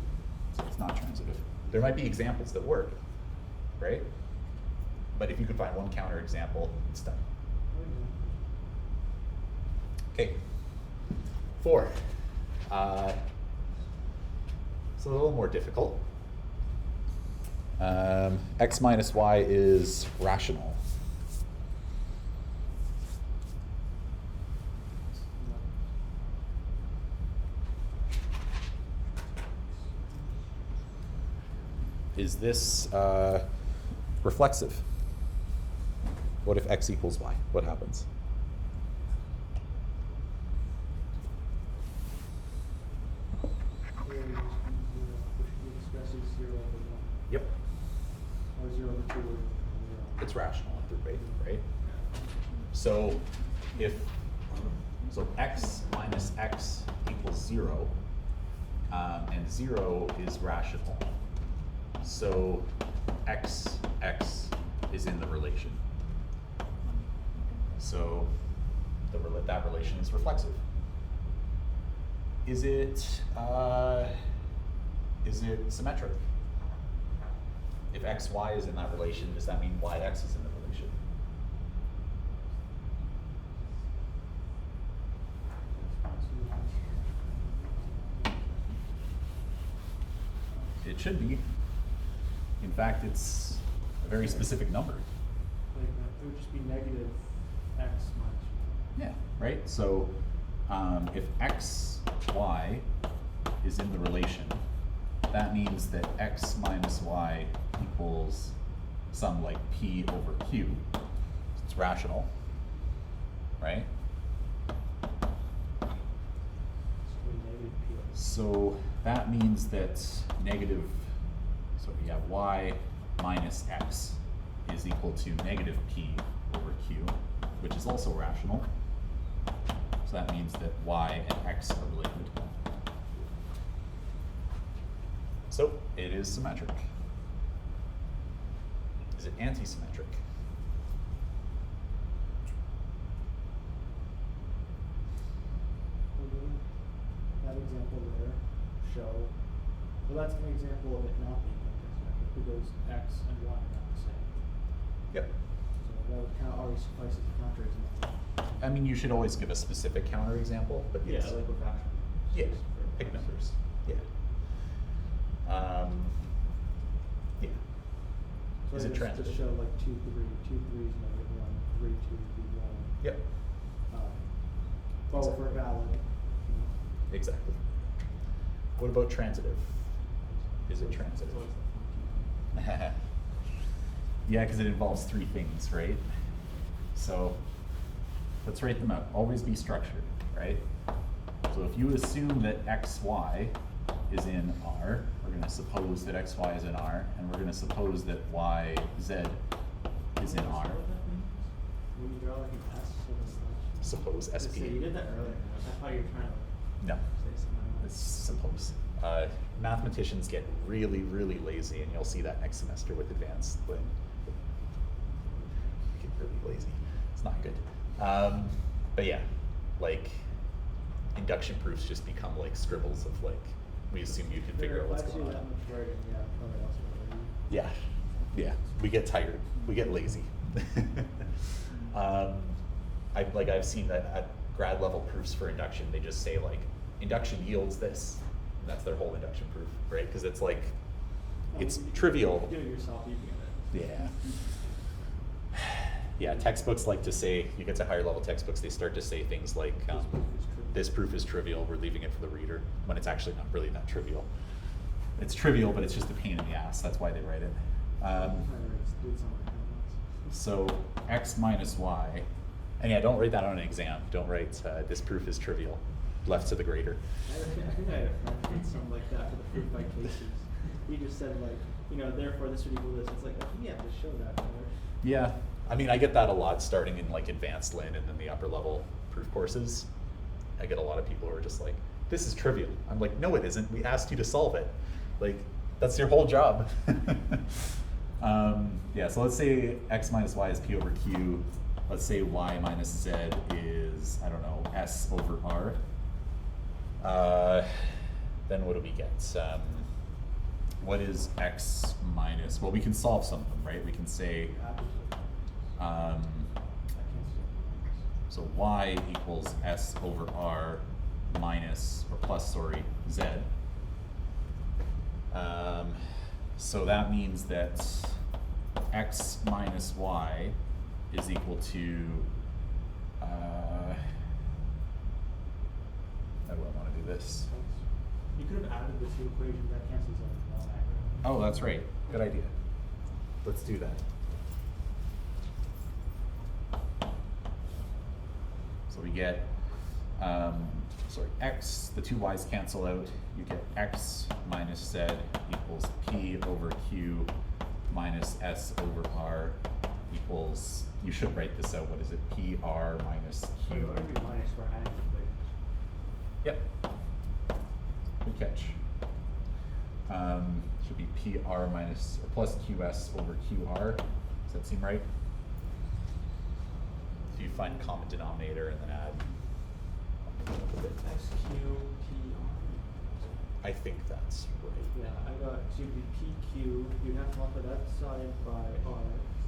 So it's not transitive. There might be examples that work, right? But if you can find one counterexample, it's done. Okay. 4. It's a little more difficult. X minus y is rational. Is this reflexive? What if x equals y? What happens? Yep. Or 0 over 2 or 0. It's rational at the rate, right? So if x minus x equals 0, and 0 is rational, so x is in the relation. So that relation is reflexive. Is it symmetric? if xy is in that relation, does that mean yx is in the relation? It should be. In fact, it's a very specific number. Like, it would just be negative x minus Yeah, right? So if xy is in the relation, that means that x minus y equals some like p over q. It's rational, right? So that means that negative, so we have y minus x is equal to negative p over q, which is also rational. So that means that y and x are related. So it is symmetric. Is it anti-symmetric? That example there show, well, that's an example of it not being anti-symmetric because x and y are not the same. Yep. So that would kind of already suffice as a counterexample. I mean, you should always give a specific counterexample, but Yeah, yes. like with fraction. Yeah, pick numbers. Yeah. Yeah. So Is I it guess transitive? just show like 2, 3, 2, 3 is negative 1, 3, 2 would be 1. Yep. Both are valid. Exactly. What about transitive? Is it transitive? Yeah, because it involves three things, right? So let's write them out. Always be structured, right? So if you assume that xy is in R, we're going to suppose that xy is in R, and we're going to suppose that yz is in R. When you draw like an S with a slash. Suppose So SP. you did that earlier. I thought you were trying to No, say something else. it's suppose. Mathematicians get really, really lazy, and you'll see that next semester with advanced lit. They get really lazy. It's not good. But yeah, like induction proofs just become like scribbles of like, we assume you can figure out what's going on. That much writing, yeah, probably else would Yeah, yeah, we get tired, we get lazy. I've seen that at grad level proofs for induction, they just say like, induction yields this. And that's their whole induction proof, right? Because it's like, it's trivial. Do it yourself, you can get it. Yeah. Yeah, textbooks like to say, you get to higher level textbooks, they start to say things like, this proof is trivial, we're leaving it for the reader, when it's actually not really that trivial. It's trivial, but it's just a pain in the ass, that's why they write it. So x minus y, and yeah, don't write that on an exam. Don't write, this proof is trivial, left to the grader. I think I had a friend who did something like that for the proof by cases. He just said like, you know, therefore this would equal this. It's like, yeah, just show that. Yeah, I mean, I get that a lot starting in like advanced Lin and then the upper level proof courses. I get a lot of people who are just like, this is trivial. I'm like, no, it isn't. We asked you to solve it. Like, that's your whole job. Yeah, so let's say x minus y is p over q. Let's say y minus z is, I don't know, s over r. Then what do we get? What is x minus, well, we can solve some of them, right? We can say, so y equals s over r minus, or plus, sorry, z. So that means that x minus y is equal to, how do I want to do this? You could have added the two equations that cancels out. Oh, that's right. Good idea. Let's do that. So we get, sorry, x, the two y's cancel out. You get x minus z equals p over q minus s over r equals, you should write this out. What is it? PR minus So q. it would be minus for adding equations. Yep. Good catch. Should be PR minus, or plus QS over QR. Does that seem right? So you find common denominator and then add. X, Q, P, R. I think that's right. Yeah, I got, so you'd be PQ, you'd have to multiply that side by R.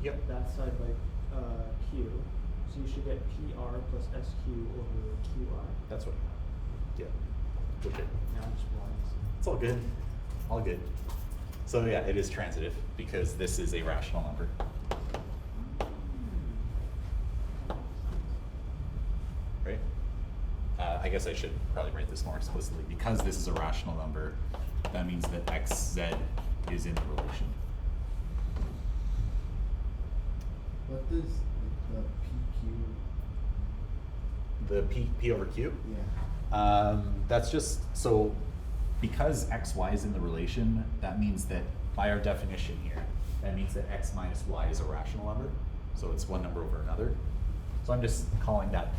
Yep. That side by, Q, so you should get PR plus SQ over QI. That's what. Yeah. Okay. Now I'm just blind. It's all good. All good. So yeah, it is transitive because this is a rational number. Right? I guess I should probably write this more explicitly. Because this is a rational number, that means that xz is in the relation. What does the PQ? The P over Q? Yeah. That's just, so because xy is in the relation, that means that by our definition here, that means that x minus y is a rational number. So it's one number over another. So I'm just calling that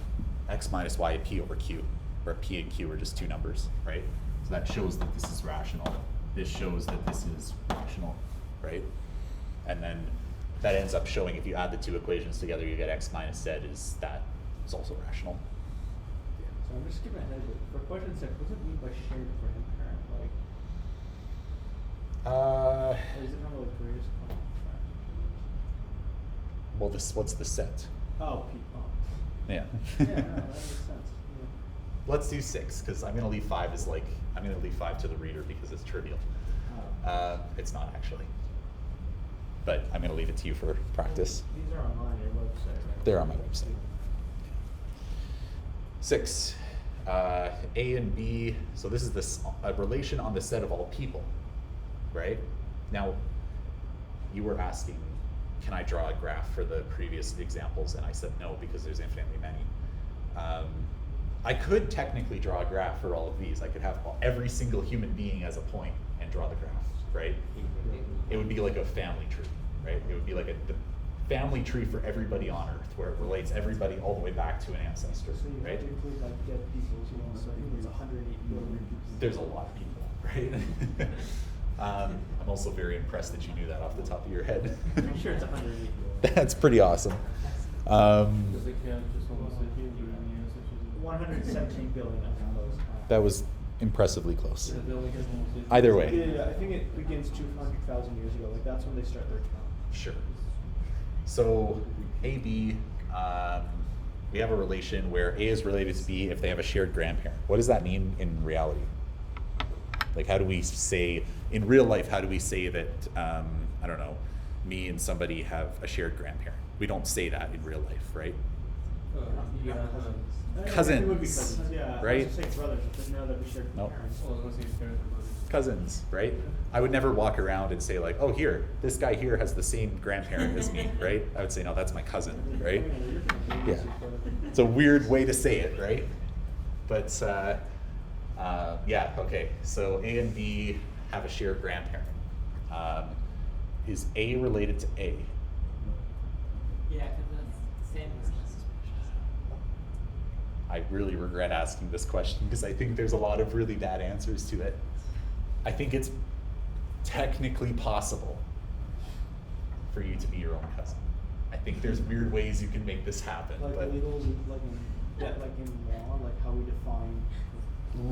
x minus y p over q, where p and q are just two numbers, right? So that shows that this is rational. This shows that this is rational, right? And then that ends up showing if you add the two equations together, you get x minus z is that is also rational. So I'm just skipping ahead, but for question 6, what does it mean by shared grandparent? Like, or is it kind of like greatest common factor? Well, this, what's the set? Oh, P. Oh. Yeah. Yeah, no, that makes sense. Yeah. Let's do 6, because I'm gonna leave 5 as like, I'm gonna leave 5 to the reader because it's trivial. Oh. It's not actually. But I'm gonna leave it to you for practice. These are on your website, right? They're on my website. 6, A and B, so this is this a relation on the set of all people, right? Now, you were asking, can I draw a graph for the previous examples? And I said no, because there's infinitely many. I could technically draw a graph for all of these. I could have every single human being as a point and draw the graph, right? It would be like a family tree, right? It would be like the family tree for everybody on Earth, where it relates everybody all the way back to an ancestor, So you right? have to include like dead people as well, so I think it's 108 billion people. There's a lot of people, right? I'm also very impressed that you knew that off the top of your head. I'm sure it's 108 billion. That's pretty awesome. Does it count just on the sapiens or any ancestors? 117 billion, I suppose. That was impressively close. Does it only count on the sapiens? Either way. Yeah, I think it begins 200,000 years ago. Like that's when they start their count. Sure. So AB, we have a relation where A is related to B if they have a shared grandparent. What does that mean in reality? Like, how do we say, in real life, how do we say that, I don't know, me and somebody have a shared grandparent? We don't say that in real life, right? Yeah, Cousins, It would be cousins, yeah. right? I was gonna say brothers, but no, that we shared Nope. parents. well, I was gonna say parents or brothers. Cousins, right? I would never walk around and say like, oh, here, this guy here has the same grandparent as me, right? I would say, no, that's my cousin, right? Yeah. It's a weird way to say it, right? But yeah, okay. So A and B have a shared grandparent. Is A related to A? Yeah, because that's the same as I really regret asking this question because I think there's a lot of really bad answers to it. I think it's technically possible for you to be your own cousin. I think there's weird ways you can make this happen, Like but legal, like in law, like how we define.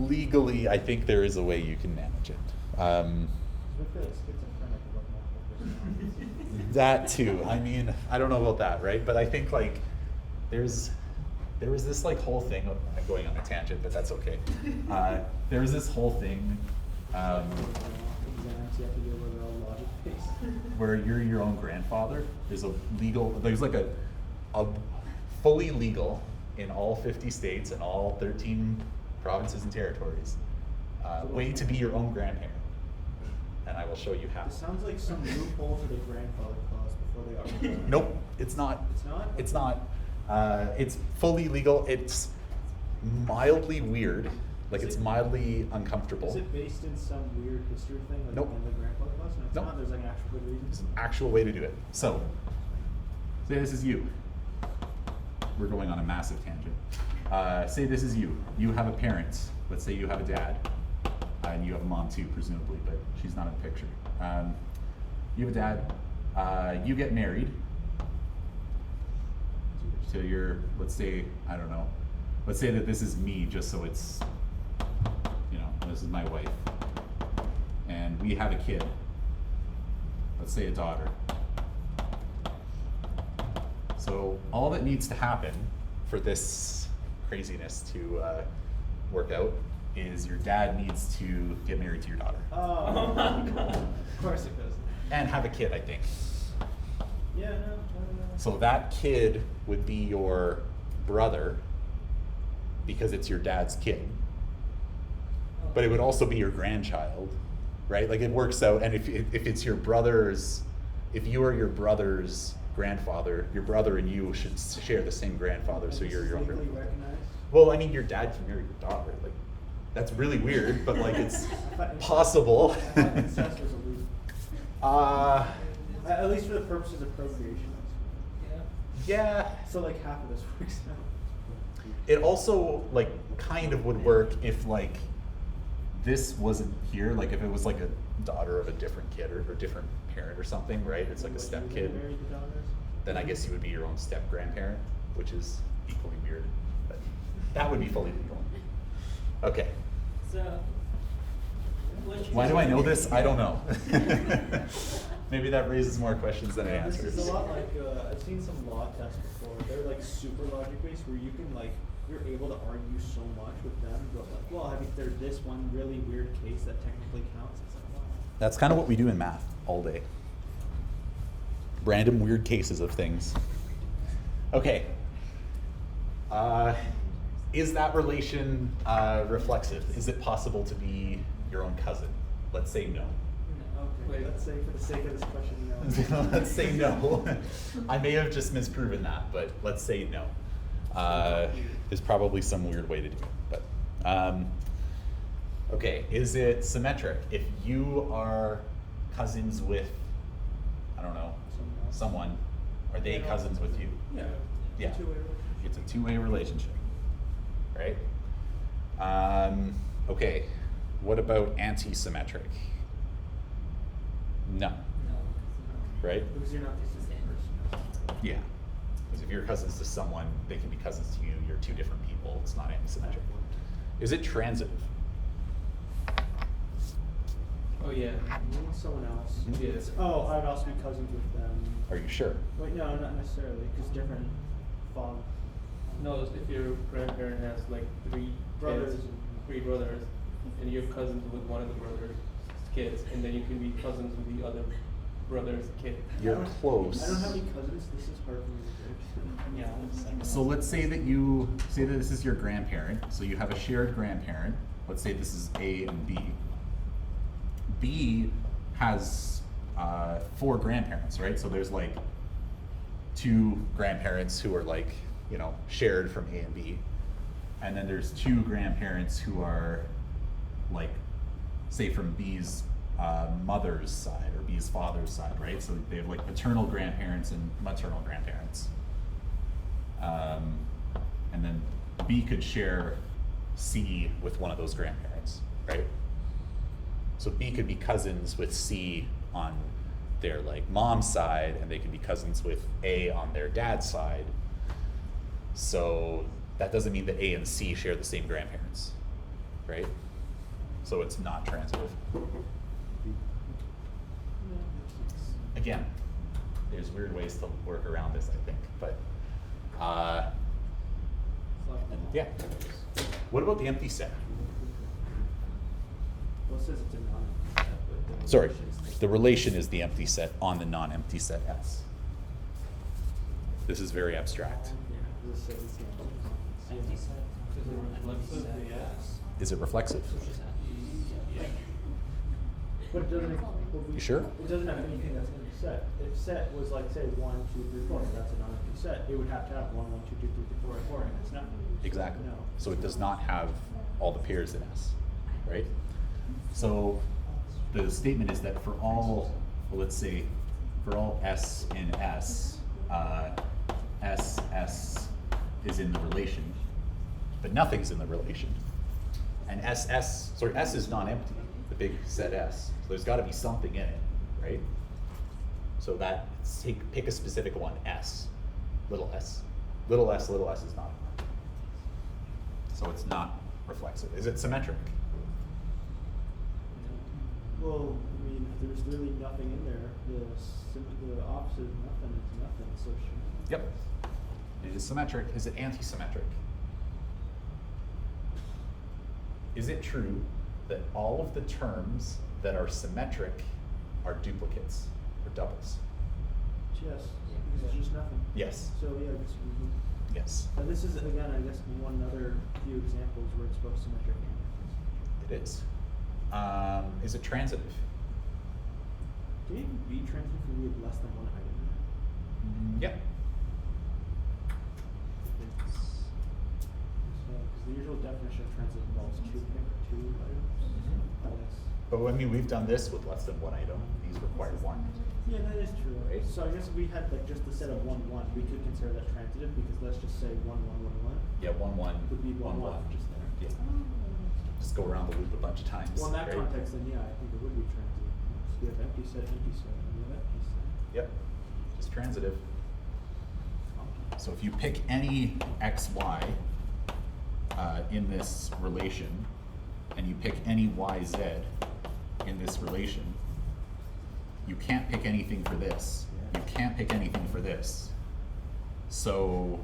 legally, I think there is a way you can manage it. With the schizophrenic, like multiple personalities. That too. I mean, I don't know about that, right? But I think like there was this like whole thing. I'm going on a tangent, but that's okay. There was this whole thing Exams you have to do where they're all logic based. where you're your own grandfather. There's like a fully legal in all 50 states and all 13 provinces and territories way to be your own grandparent. And I will show you how. It sounds like some loophole to the grandfather clause before they got rid of it. Nope, it's not. It's not? It's not. It's fully legal. It's mildly weird. Like Is it's it- mildly uncomfortable. Is it based in some weird history thing, like Nope. in the grandfather clause? No, it's Nope. not. There's like an actual good reason. There's an actual way to do it. So, say this is you. We're going on a massive tangent. Say this is you. You have a parent. Let's say you have a dad. And you have a mom too, presumably, but she's not in the picture. You have a dad. You get married to your, let's say, I don't know. Let's say that this is me, just so it's, you know, this is my wife. and we have a kid. Let's say a daughter. So all that needs to happen for this craziness to work out is your dad needs to get married to your daughter. Oh my god. Of course it does. And have a kid, I think. Yeah, no. So that kid would be your brother because it's your dad's kid. But it would also be your grandchild, right? Like it works out, and if it's your brother's, if you are your brother's grandfather, your brother and you should share the same grandfather, so you're your own Legally grandfather. recognized? Well, I mean, your dad can marry your daughter. Like, that's really weird, but like it's I thought possible. I thought incest was illegal. At least for the purposes of procreation. Yeah. So like half of this works out. It also like kind of would work if like this wasn't here, like if it was like a daughter of a different kid or a different parent or something, right? It's like a step kid. Married the daughters? Then I guess you would be your own step grandparent, which is equally weird. But that would be fully legal. Okay. So. Why do I know this? I don't know. Maybe that raises more questions than it This answers. is a lot like, I've seen some law tests before. They're like super logic based where you can like, you're able to argue so much with them, but like, well, I mean, there's this one really weird case that technically counts. It's like, wow. That's kind of what we do in math all day. Random weird cases of things. Okay. Is that relation reflexive? Is it possible to be your own cousin? Let's say no. Okay, Wait. let's say for the sake of this question, no. Let's say no. I may have just misproven that, but let's say no. There's probably some weird way to do it, but okay. Is it symmetric? If you are cousins with, I don't know, someone, are they cousins with you? Yeah. Yeah. Two-way relationship. It's a two-way relationship, right? Okay. What about anti-symmetric? No. Right? Because you're not the same person. Yeah. Because if you're cousins to someone, they can be cousins to you. You're two different people. It's not anti-symmetric. Is it transitive? Oh yeah. You and someone else. Mhm. Yes. Oh, I'd also be cousins with them. Are you sure? Wait, no, not necessarily, because different father. No, if your grandparent has like three Brothers kids, and- 3 brothers, and you're cousins with one of the brothers' kids, and then you can be cousins with the other brother's kid. You're I don't- close. I don't have any cousins. This is hard for me to do. Yeah, one second. So let's say that this is your grandparent. So you have a shared grandparent. Let's say this is A and B. B has 4 grandparents, right? So there's like 2 grandparents who are like, you know, shared from A and B. And then there's 2 grandparents who are like, say from B's mother's side or B's father's side, right? So they have like paternal grandparents and maternal grandparents. And then B could share C with one of those grandparents, right? So B could be cousins with C on their like mom's side, and they could be cousins with A on their dad's side. So that doesn't mean that A and C share the same grandparents, right? So it's not transitive. Again, there's weird ways to work around this, I think, but yeah. What about the empty set? Well, it says it's a non-empty set, but the Sorry, relation is- the relation is the empty set on the non-empty set S. This is very abstract. Yeah, this says it's the Empty set. Is it reflexive? Empty set. Yes. Is it reflexive? But it doesn't. But You sure? It doesn't have anything that's in the set. If set was like say 1, 2, 3, 4, that's a non-empty set. It would have to have 1, 1, 2, 2, 3, 4, 4, and it's not. Exactly. No. So it does not have all the pairs in S, right? So the statement is that for all, well, let's say, for all S in S, S is in the relation, but nothing's in the relation. And S is non-empty, the big set S. So there's got to be something in it, right? So that, pick a specific one, S, little s. Little s is not. So it's not reflexive. Is it symmetric? Well, I mean, if there's really nothing in there, the opposite of nothing is nothing, so sure. Yep. It is symmetric. Is it anti-symmetric? Is it true that all of the terms that are symmetric are duplicates or doubles? Yes, because it's just nothing. Yes. So yeah, I guess we. Yes. And this is again, I guess, one other few examples where it's both symmetric and. It is. Is it transitive? Can it be transitive if we have less than one item? Yep. Because the usual definition of transitive involves two items. Yes. But I mean, we've done this with less than one item. These require one. Yeah, that is true. Right. So I guess if we had like just the set of 1, 1, we could consider that transitive because let's just say 1, 1, 1, 1. Yeah, 1, 1. Would be 1, 1 just there. Yeah. Just go around the loop a bunch of times. Well, in that right? context, then yeah, I think it would be transitive. So we have empty set, and we have empty set. Yep. Just transitive. So if you pick any x, y in this relation, and you pick any y, z in this relation, you can't pick anything for this. You can't pick anything for this. So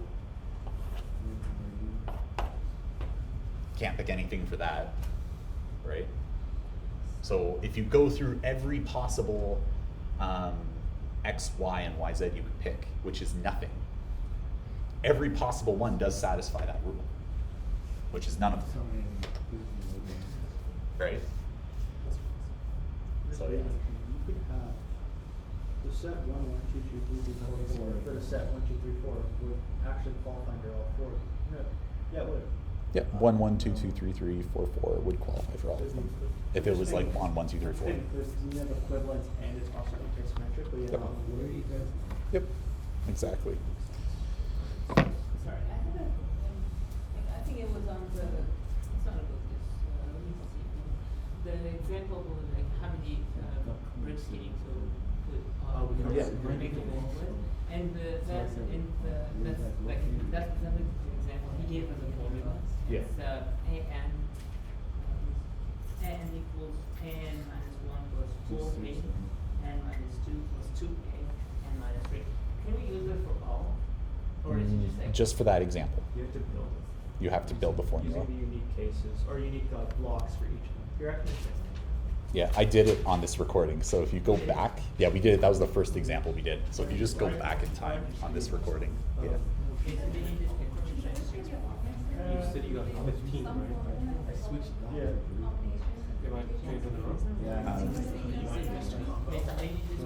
can't pick anything for that, right? So if you go through every possible x, y, and y, z you could pick, which is nothing, every possible one does satisfy that rule, which is none of them, right? So yeah. You could have the set 1, 1, 2, 2, 3, 4, 4, but a set 1, 2, 3, 4 would actually qualify under all four. No. Yeah, it would. Yeah, 1, 1, 2, 2, 3, 3, 4, 4 would qualify for all of them. If it was like on 1, 2, 3, 4. Because you have equivalence and it's also anti-symmetric, but you Yep. have where you guys. Yep, exactly. Sorry, I had a, I think it was on the, it's not about this, let me see. The example was like how many bricks you need to put Oh, we can- Yeah. make a wall with. And that's in the, that's like, that's another example, he gave us a formula. Yeah. It's n equals n minus 1 plus 4a, n minus 2 plus 2a, n minus 3. Can we use it for all? Or is it just like? Just for that example, You have to build it. you have to build the formula. Using the unique cases, or unique blocks for each of them. You're actually Yeah, I did it on this recording, so if you go back, yeah, we did it, that was the first example we did. So if you just go back in time on this recording, yeah. Okay, so then you just get questions. You said you got 15, right? I switched. Yeah. Am I changing the wrong?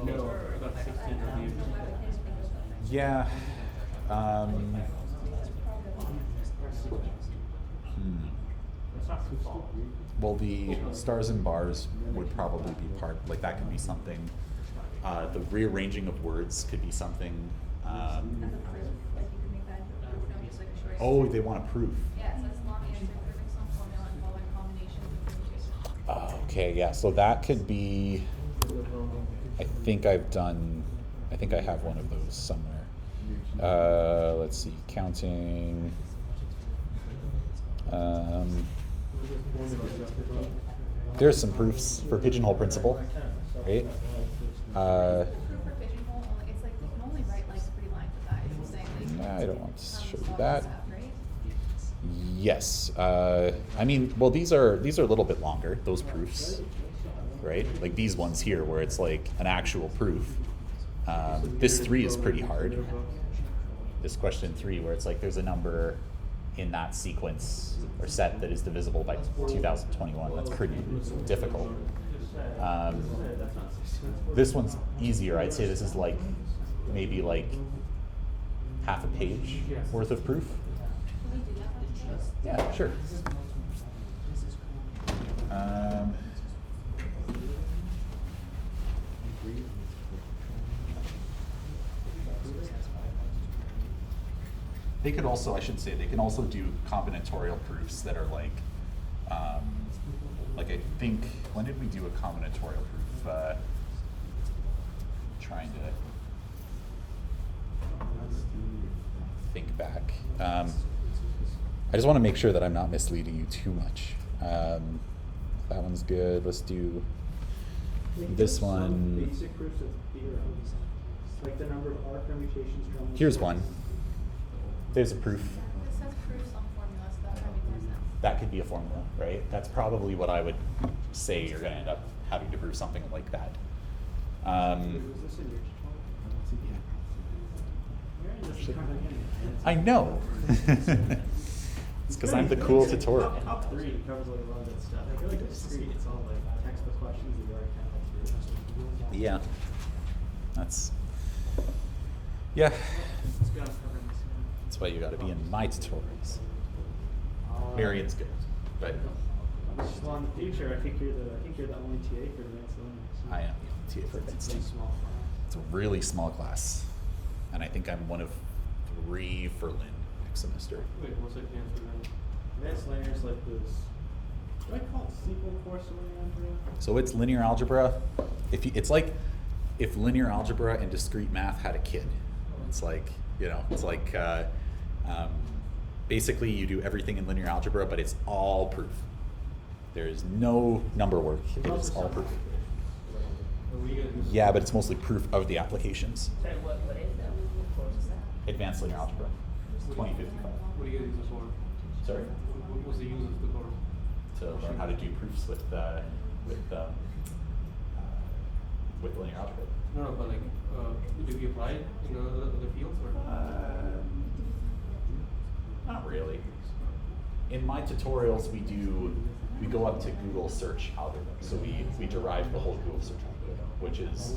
No, I got 16 of you. Yeah. It's not too fault. Well, the stars and bars would probably be part, like that could be something. The rearranging of words could be something. As a proof, like you can make that into a proof, not just like a short. Oh, they want a proof. Yeah, it says long answer, proving some formula and following combinations of permutations. Okay, yeah, so that could be, I think I have one of those somewhere. Let's see, counting. There's some proofs for pigeonhole principle, right? Proof for pigeonhole, it's like you can only write like 3 lines of that. It's saying like. Nah, I don't want to show you solve that. stuff, right? Yes, I mean, well, these are a little bit longer, those proofs, right? Like these ones here, where it's like an actual proof. This 3 is pretty hard. This question 3, where it's like there's a number in that sequence or set that is divisible by 2021. That's pretty difficult. This one's easier. I'd say this is like maybe like half a page worth of proof. Can we do that? Yeah, sure. They could also, I should say, they can also do combinatorial proofs that are like I think, when did we do a combinatorial proof? Trying to think back. I just want to make sure that I'm not misleading you too much. That one's good. Let's do Like, This there's some one, basic proofs of theorems, like the number of R permutations from. here's one. There's a proof. It says proofs on formulas, that would make more sense. That could be a formula, right? That's probably what I would say you're gonna end up having to prove something like that. Was this in your tutorial? You're in this comprehension. I know. It's because I'm the cool tutorial. Top 3 covers like a lot of that stuff. I feel like Discrete, it's all like textbook questions that you already kind of help through. Yeah. That's, yeah. Let's go and cover this now. That's why you gotta be in my tutorials. Marion's good, but Well, in the future, I think you're the only TA for advanced learning. I am the TA for advanced It's a learning. small class. It's a really small class. And I think I'm one of 3 for Lynn next semester. Wait, what's that answer then? Advanced learning is like this. Do I call it sequel course or whatever? So it's linear algebra. It's like if linear algebra and discrete math had a kid. It's like, it's like basically you do everything in linear algebra, but it's all proof. There is no number work. It is all proof. What were you gonna do? Yeah, but it's mostly proof of the applications. Sorry, what is that? What course is that? Advanced linear algebra, 2055. What are you gonna use it for? Sorry? What was the use of the course? To learn how to do proofs with linear algebra. No, but like, do we apply it in other fields or? Not really. In my tutorials, we go up to Google search algorithm. So we derive the whole Google search algorithm, which is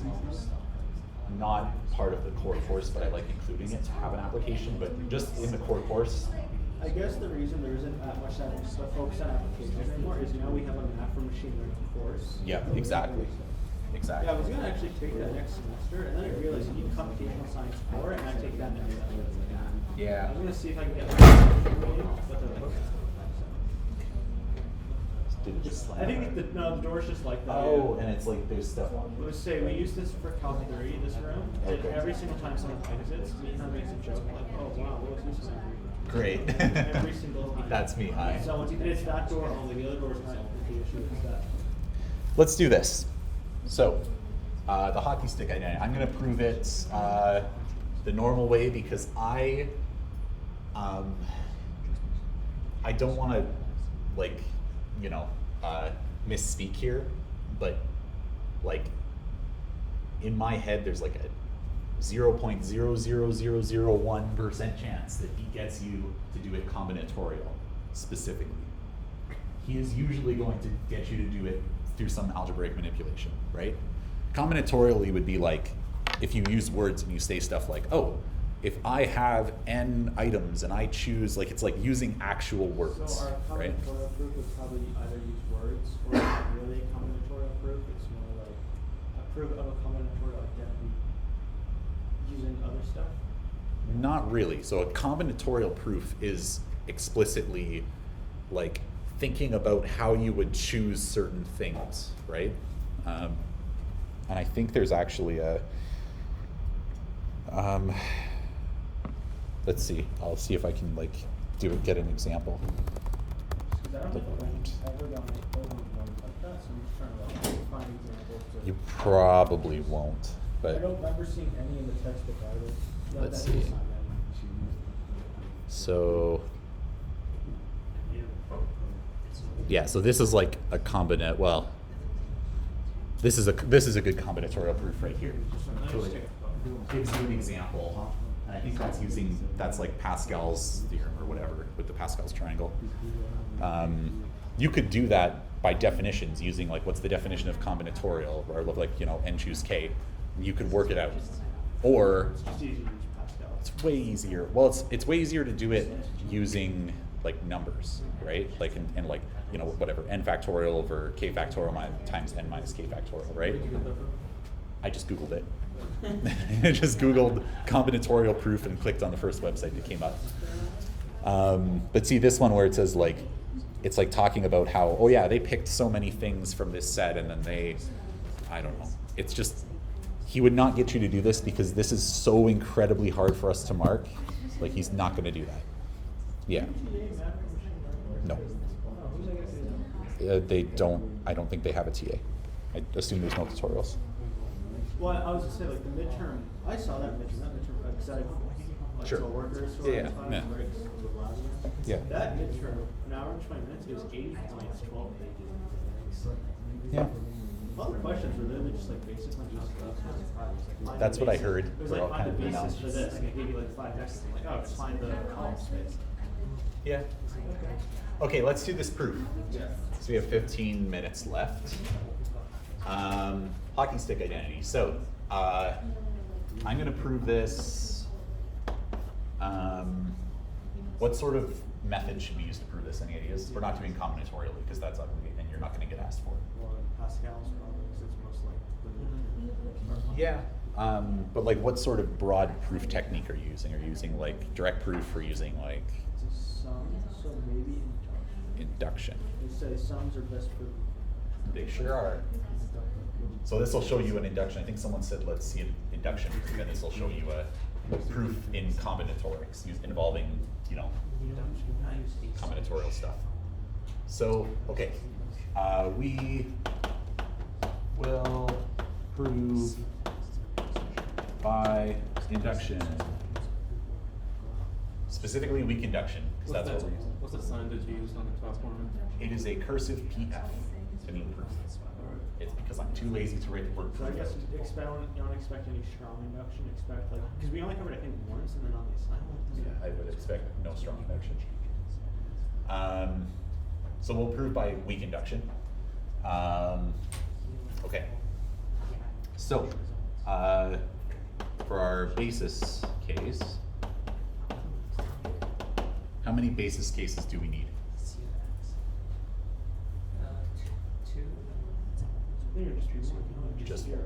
not part of the core course, but I like including it to have an application. But just in the core course, I guess the reason there isn't that much focus on applications anymore is now we have a math for machine learning course. yeah, exactly. Exactly. Yeah, I was gonna actually take that next semester, and then I realized you need computational science for it, and I take that next semester. Yeah. I'm gonna see if I can get. Did it just slam? I think the door's just like that. Oh, and it's like there's stuff on. Let's say we use this for Calc 3, this room, and Okay. every single time someone exits, me and her makes a joke like, oh wow, what was this? Great. Every single time. That's me. Hi. So it's that door only, the other door's not the issue, it's that. Let's do this. So, the hockey stick idea. I'm going to prove it the normal way because I don't want to, like, misspeak here, but like in my head, there's like a 0.00001% chance that he gets you to do it combinatorial specifically. He is usually going to get you to do it through some algebraic manipulation, right? Combinatorially would be like if you use words and you say stuff like, oh, if I have n items and I choose, like it's like using actual words, So our right? combinatorial proof would probably either use words or not really a combinatorial proof. It's more like a proof of a combinatorial identity using other stuff. Not really. So a combinatorial proof is explicitly like thinking about how you would choose certain things, right? And I think there's actually a, let's see, I'll see if I can like get an example. Because I don't think I've ever done a coding one like that, so I'm just trying to like find examples. You probably won't, I but don't remember seeing any in the textbook either. No, Let's that is see. not many. so, yeah, so this is like a this is a good combinatorial proof right here. So it gives you an example, and I think that's like Pascal's theorem or whatever with the Pascal's triangle. You could do that by definitions using like what's the definition of combinatorial, or like n choose k. You could work it out, or It's just easy to use Pascal. it's way easier. Well, it's way easier to do it using like numbers, right? Like and like whatever n factorial over k factorial times n minus k factorial, right? Where did you get that from? I just Googled it. I just Googled combinatorial proof and clicked on the first website that came up. But see this one where it says like, it's like talking about how, oh yeah, they picked so many things from this set and then I don't know. It's just, he would not get you to do this because this is so incredibly hard for us to mark. Like he's not going to do that. Yeah. No. I don't think they have a TA. I assume there's no tutorials. Well, I was gonna say, like, the midterm, I saw that midterm, because I've, like, Sure. coworkers who Yeah, are yeah, in class, yeah. right, so the lab again. Yeah. That midterm, an hour and 20 minutes, it was 80 points, 12 pages. Yeah. All the questions were literally just like basic ones, just find That's the what I basis. heard. It was They're like all find kind the of basis for announced. this, and it gave you like 5 decks, and like, oh, just find the column space. Yeah. Okay, let's do this proof. Yeah. So we have 15 minutes left. Hockey stick identity. So I'm going to prove this. What sort of method should we use to prove this? Any ideas? We're not doing combinatorially because that's ugly and you're not going to get asked for it. Or Pascal's probably, because it's most like the Yeah. But like what sort of broad proof technique are you using? Are you using like direct proof or using like It's a sum, so maybe induction? they say sums are best for. They sure are. So this will show you an induction. I think someone said, let's see an induction, and then this will show you a proof in combinatorics involving, you know, combinatorial stuff. So, okay, we will prove by induction, specifically weak induction, because that's what we're using. What's the sign that you used on the top one? It is a cursive PF to mean proof. It's because I'm too lazy to write the word So I proof guess out. don't expect any strong induction, expect like, because we only covered I think once and then on the assignment. Yeah, I would expect no strong induction. So we'll prove by weak induction. Okay. So, for our basis case, how many basis cases do we need? Two. I think you're just doing Just zero.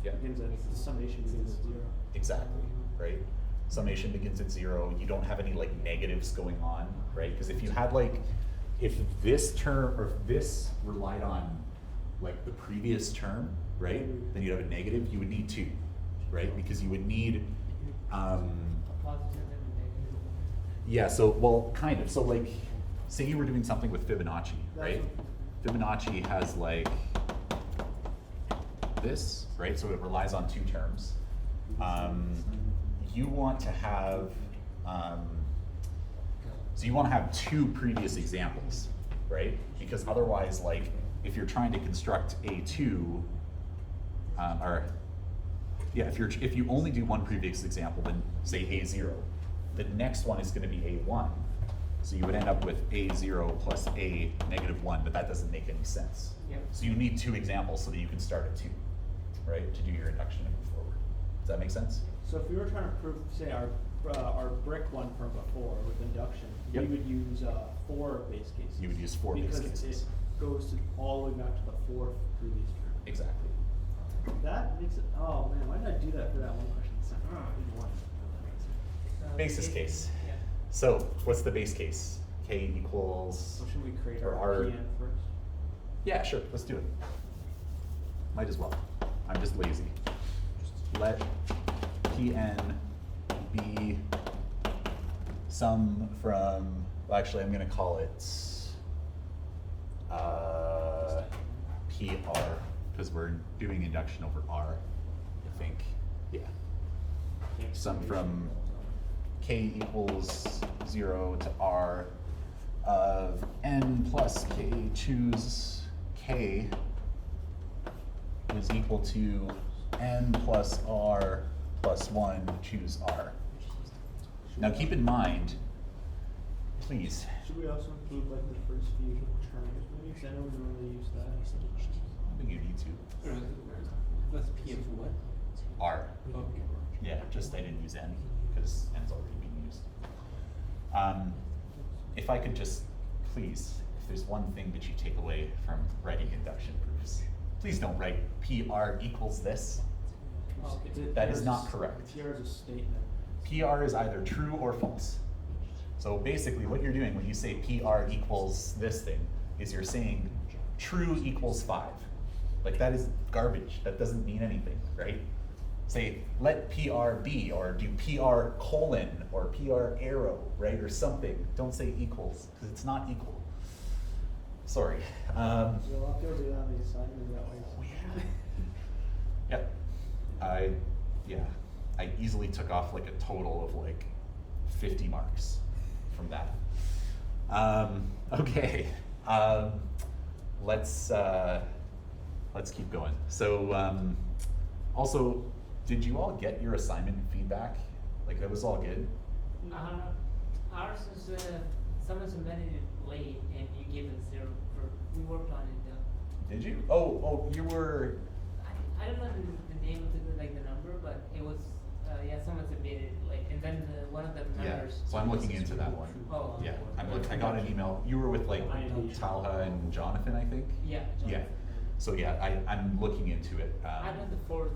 Yeah. Begins at, the summation begins at 0. Exactly, right? Summation begins at 0. You don't have any like negatives going on, right? Because if you had like, if this term or if this relied on like the previous term, right? Then you'd have a negative. You would need 2, right? Because you would need, Positive and negative. yeah. So well, kind of. So like, say you were doing something with Fibonacci, right? Fibonacci has like this, right? So it relies on 2 terms. You want to have, so you want to have 2 previous examples, right? Because otherwise, like, if you're trying to construct A2, or yeah, if you only do 1 previous example, then say A0, the next one is going to be A1. So you would end up with A0 plus A negative 1, but that doesn't make any sense. Yep. So you need 2 examples so that you can start at 2, right? To do your induction and move forward. Does that make sense? So if we were trying to prove, say, our brick one from before with induction, Yep. we would use 4 base cases. You would use 4 base because cases. it goes to all the way back to the 4th previous term. Exactly. That makes it, oh man, why did I do that for that one question? Basis case. Yeah. So what's the base case? K equals, So should we create or our R- PN first? yeah, sure, let's do it. Might as well. I'm just lazy. Let Pn be sum from, well, actually I'm gonna call it PR, because we're doing induction over R, I think, yeah. Sum from K equals 0 to R of N plus K, choose K is equal to N plus R plus 1, choose R. Now keep in mind, please, Should we also include like the first few terms maybe? Because I know we normally use that. I think you need to. That's P of what? R. Okay. Yeah, just I didn't use N because N's already being used. If I could just, please, if there's one thing that you take away from writing induction proofs, please don't write PR equals this. That is not correct. PR is a statement. PR is either true or false. So basically what you're doing when you say PR equals this thing is you're saying true equals 5. Like that is garbage. That doesn't mean anything, right? Say let PR be, or do PR colon or PR arrow, right? Or something. Don't say equals, because it's not equal. Sorry. So I'll go do that on the assignment that way. I easily took off like a total of like 50 marks from that. Okay, let's keep going. So, also, did you all get your assignment feedback? Like, that was all good? Ours is, someone submitted it late and you gave it 0 for, we worked on it Did you? Oh, you were, I don't know the name of the, like the number, but it was, yeah, someone submitted it late, and then one of the yeah, members. so I'm looking into that one. Oh. Yeah, I got an email, you were with like Talha and Jonathan, I think? Yeah. Yeah, so yeah, I'm looking into it. I done the fourth,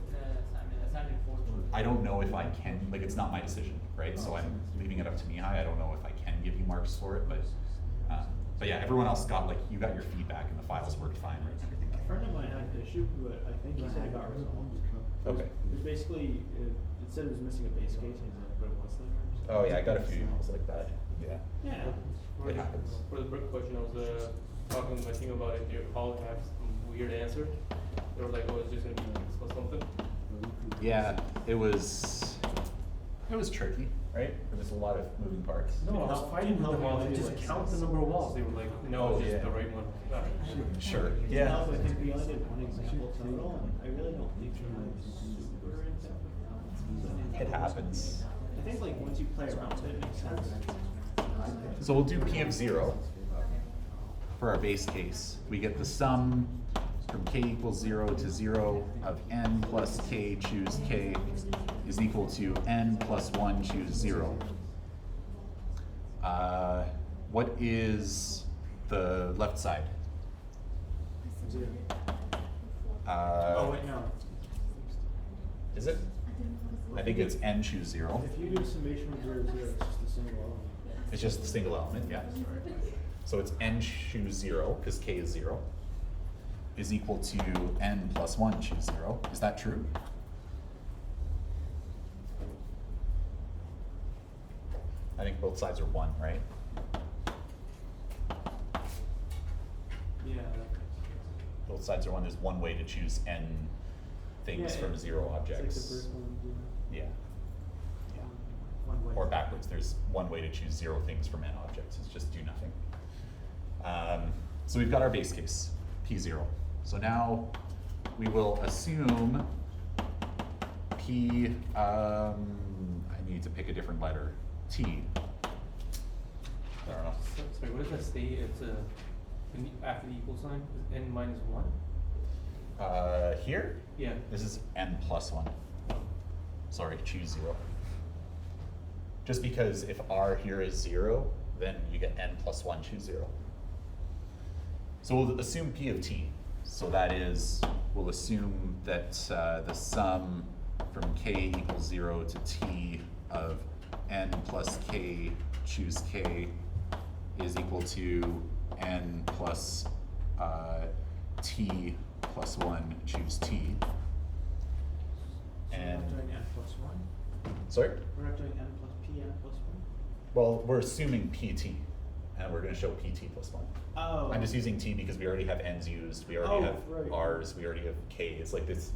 assignment 4th. I don't know if I can, like, it's not my decision, right? So I'm leaving it up to Mihai. I don't know if I can give you marks for it, but yeah, everyone else got, like, you got your feedback and the files worked fine, right? and everything. A friend of mine had an issue, but I think he said it got resolved. Okay. It was basically, it said it was missing a base case, but it was there. Oh, yeah, I got a few emails like that, yeah. Yeah. It happens. For the brick question, I was talking with my team about it. They all have some weird answer. They were like, "Oh, it's just gonna be this or something." Yeah, it was tricky, right? There was a lot of moving parts. No, I was fighting with them all. They just count the number of walls. They were like, "No, Oh, it's just yeah. the right one." Sure, Yeah, yeah. I think we only did one example total, and I really don't think we're super into it. It happens. I think like once you play around with it, it makes sense. So we'll do P of 0 for our base case. We get the sum from k equals 0 to 0 of n plus k choose k is equal to n plus 1 choose 0. What is the left side? Oh, wait, no. Is it? I think it's n choose 0. If you do summation of 0 to 0, it's just a single element. It's just a single element, yeah. So it's n choose 0, because k is 0, is equal to n plus 1 choose 0. Is that true? I think both sides are 1, right? Yeah. Both sides are 1. There's one way to choose n things from 0 objects. It's like the first one. Yeah. Yeah. One way. Or backwards, there's one way to choose 0 things from n objects, it's just do nothing. So we've got our base case, P0. So now we will assume P, I need to pick a different letter, T. I don't know. Sorry, what does that say? It's after the equal sign, is n minus 1? Here, Yeah. this is n plus 1. Sorry, choose 0. Just because if r here is 0, then you get n plus 1 choose 0. So we'll assume P of t. So that is, we'll assume that the sum from k equals 0 to t of n plus k choose k is equal to n plus t plus 1 choose t. So And we're not doing n plus 1? sorry? We're not doing n plus p, n plus 1? Well, we're assuming pt, and we're going to show pt plus 1. Oh. I'm just using t because we already have n's used, we already have right. r's, we already have k's. Like this,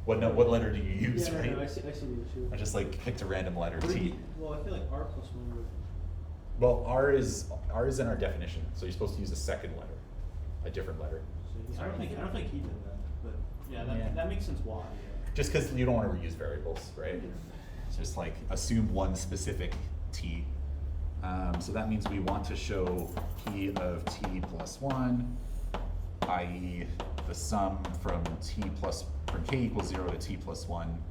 what letter do you use, Yeah, right? no, I see the issue. I just like picked a random letter, What do t. you- Well, I feel like r plus 1 would. Well, r is in our definition, so you're supposed to use a second letter, a different letter. I don't think he did that, but yeah, Yeah. that makes sense why, yeah. Just because you don't want to reuse variables, right? It's just like assume one specific t. So that means we want to show p of t plus 1, i.e. the sum from k equals 0 to t plus 1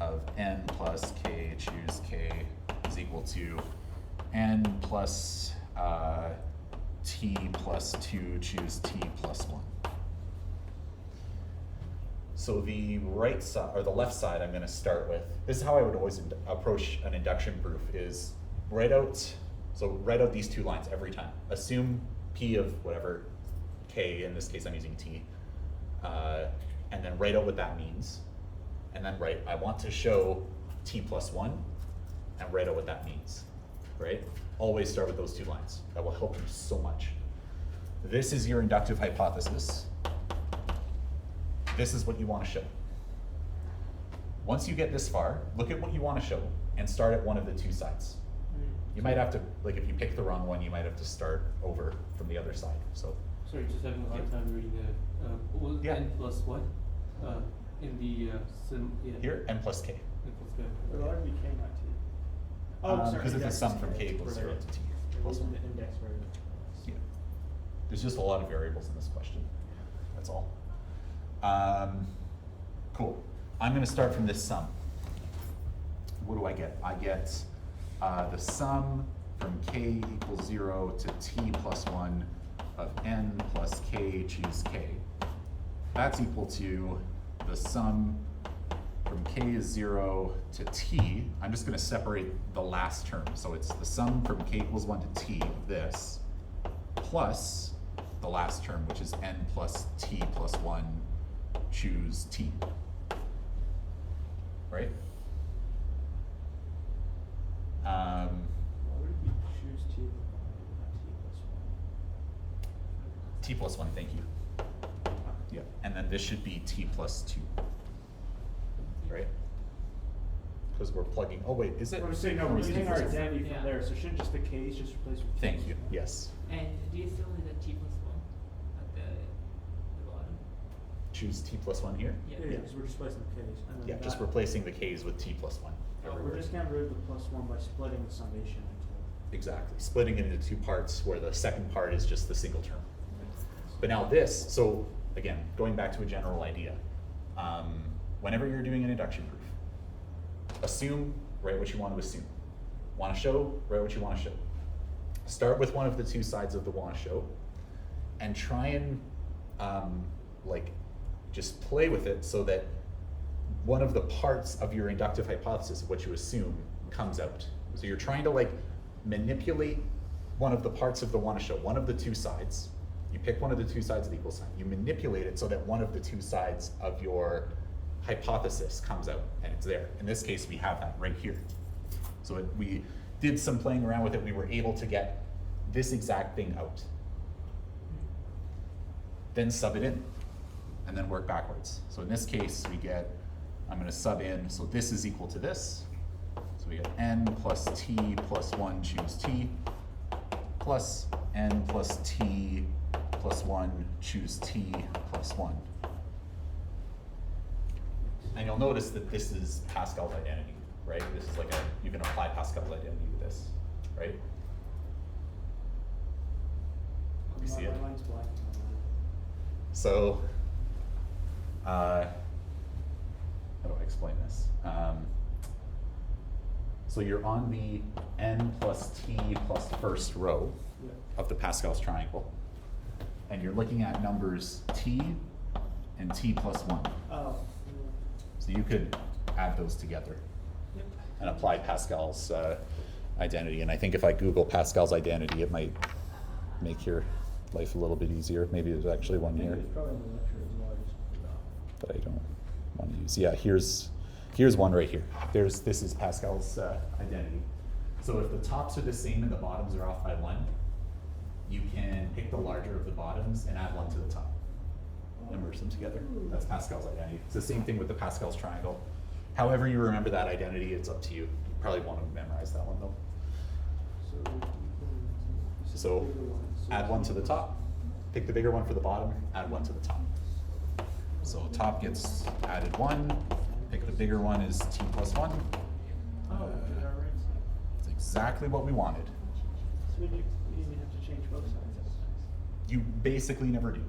of n plus k choose k is equal to n plus t plus 2 choose t plus 1. So the right side, or the left side, I'm going to start with, this is how I would always approach an induction proof, is write out these two lines every time. Assume p of whatever, k, in this case I'm using t, and then write out what that means. And then write, I want to show t plus 1, and write out what that means, right? Always start with those two lines. That will help you so much. This is your inductive hypothesis. This is what you want to show. Once you get this far, look at what you want to show and start at one of the two sides. You might have to, like if you pick the wrong one, you might have to start over from the other side, so. Sorry, just having a hard time reading the, Yeah. n plus what? In the, yeah. Here, n plus k. N plus k. But it'll already be K, not T. Oh, sorry. Because it's a index sum is from K. k equals 0 to t plus Using 1. the index variable. Yeah. There's just a lot of variables in this question, that's all. Cool. I'm gonna start from this sum. What do I get? I get the sum from k equals 0 to t plus 1 of n plus k, choose k. That's equal to the sum from k is 0 to t. I'm just gonna separate the last term. So it's the sum from k equals 1 to t of this, plus the last term, which is n plus t plus 1, choose t. Right? Why would it be choose T at the bottom, not T plus 1? T plus 1, thank you. Yeah, and then this should be t plus 2. Right? Because we're plugging, oh wait, is it? We're saying, no, or we're is t using our plus 1? identity Yeah. from there, so shouldn't just the K's just replace with T? Thank you, yes. And do you still need a T plus one at the bottom? Choose t plus 1 here? Yeah. Yeah, because we're just replacing the K's. And then Yeah, just that- replacing the k's with t plus 1 We're everywhere. just getting rid of the plus 1 by splitting the summation into. Exactly, splitting it into two parts where the second part is just the single term. But now this, so again, going back to a general idea, whenever you're doing an induction proof, assume, write what you want to assume. Want to show, write what you want to show. Start with one of the two sides of the want to show, and try and like just play with it so that one of the parts of your inductive hypothesis of what you assume comes out. So you're trying to like manipulate one of the parts of the want to show, one of the two sides. You pick one of the two sides of the equal sign. You manipulate it so that one of the two sides of your hypothesis comes out and it's there. In this case, we have that right here. So we did some playing around with it. We were able to get this exact thing out. Then sub it in and then work backwards. So in this case, we get, I'm going to sub in, so this is equal to this. So we get n plus t plus 1, choose t, plus n plus t plus 1, choose t plus 1. And you'll notice that this is Pascal's identity, right? This is like you can apply Pascal's identity to this, right? You see it? My line's black. So, how do I explain this? So you're on the n plus t plus first row Yeah. of the Pascal's triangle, and you're looking at numbers t and t plus 1. Oh. So you could add those together Yep. and apply Pascal's identity. And I think if I Google Pascal's identity, it might make your life a little bit easier. Maybe there's actually one here It's probably in the lecture as well, I just forgot. that I don't want to use. Yeah, here's one right here. This is Pascal's identity. So if the tops are the same and the bottoms are off by 1, you can pick the larger of the bottoms and add 1 to the top. And merge them together. That's Pascal's identity. It's the same thing with the Pascal's triangle. However you remember that identity, it's up to you. You probably want to memorize that one though. So add 1 to the top, pick the bigger one for the bottom, add 1 to the top. So top gets added 1, pick the bigger one is t plus 1. Oh, we did our right side. It's exactly what we wanted. So we didn't even have to change both sides, that's nice. You basically never do.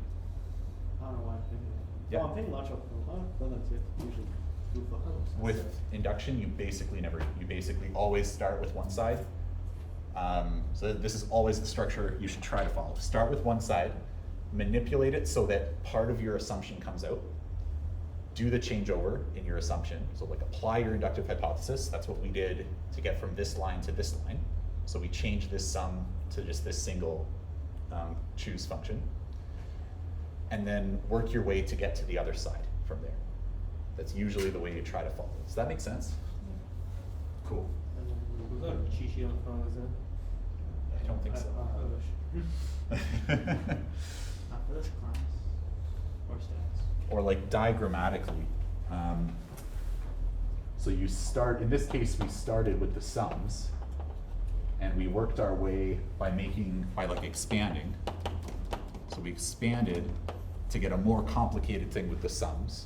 I don't know why I'm thinking that. Yeah. Oh, I'm thinking logical. Oh, well, that's it. Usually goof up. With induction, you basically never do. You basically always start with one side. So this is always the structure you should try to follow. Start with one side, manipulate it so that part of your assumption comes out. Do the changeover in your assumption. So like apply your inductive hypothesis. That's what we did to get from this line to this line. So we changed this sum to just this single choose function. And then work your way to get to the other side from there. That's usually the way you try to follow. Does that make sense? Cool. Was that a cheat sheet on the front of that? I don't think so. Not for this class. Or stats. Or like diagrammatically, So you start, in this case, we started with the sums, and we worked our way by like expanding. So we expanded to get a more complicated thing with the sums,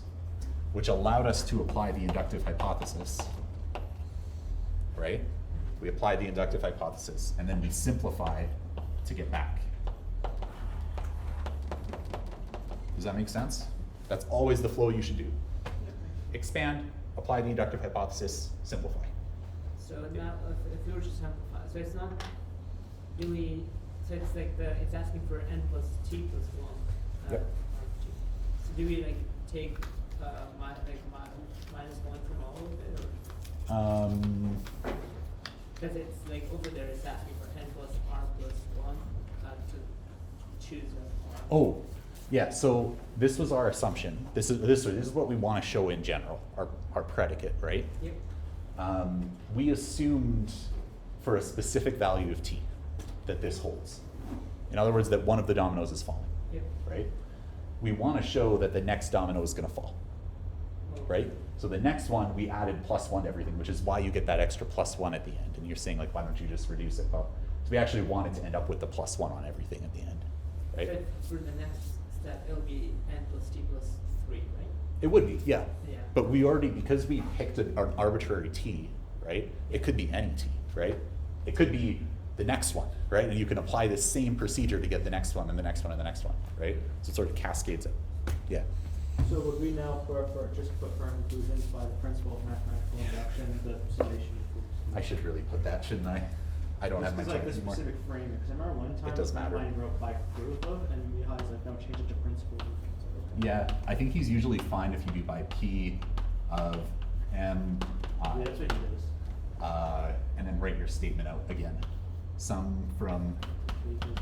which allowed us to apply the inductive hypothesis, right? We apply the inductive hypothesis, and then we simplify to get back. Does that make sense? That's always the flow you should do. Expand, apply the inductive hypothesis, simplify. So now, if you were to simplify, so it's not really, so it's like it's asking for n plus t plus 1. Yep. So do we like take minus 1 from all of it, or? Because it's like over there it's asking for n plus r plus 1 to choose a r. Oh, yeah, so this was our assumption. This is what we want to show in general, our predicate, right? Yep. We assumed for a specific value of t that this holds. In other words, that one of the dominoes is falling, Yep. right? We want to show that the next domino is going to fall, right? So the next one, we added +1 to everything, which is why you get that extra +1 at the end. And you're saying, like, why don't you just reduce it? Well, so we actually wanted to end up with the +1 on everything at the end, right? But for the next step, it'll be n plus t plus 3, right? It would be, yeah. Yeah. But we already, because we picked an arbitrary t, right? It could be any t, right? It could be the next one, right? And you can apply the same procedure to get the next one and the next one and the next one, right? So it sort of cascades it. Yeah. So would we now just put for conclusions by the principle of mathematical induction, the summation improves? I should really put that, shouldn't I? I don't have my It's like time the anymore. specific framing, because I remember one time It does matter. I wrote by proof of, and Mihai's like, no, change it to principle. So, okay. Yeah, I think he's usually fine if you do by p of m I. Yeah, that's what he does. And then write your statement out again. Sum from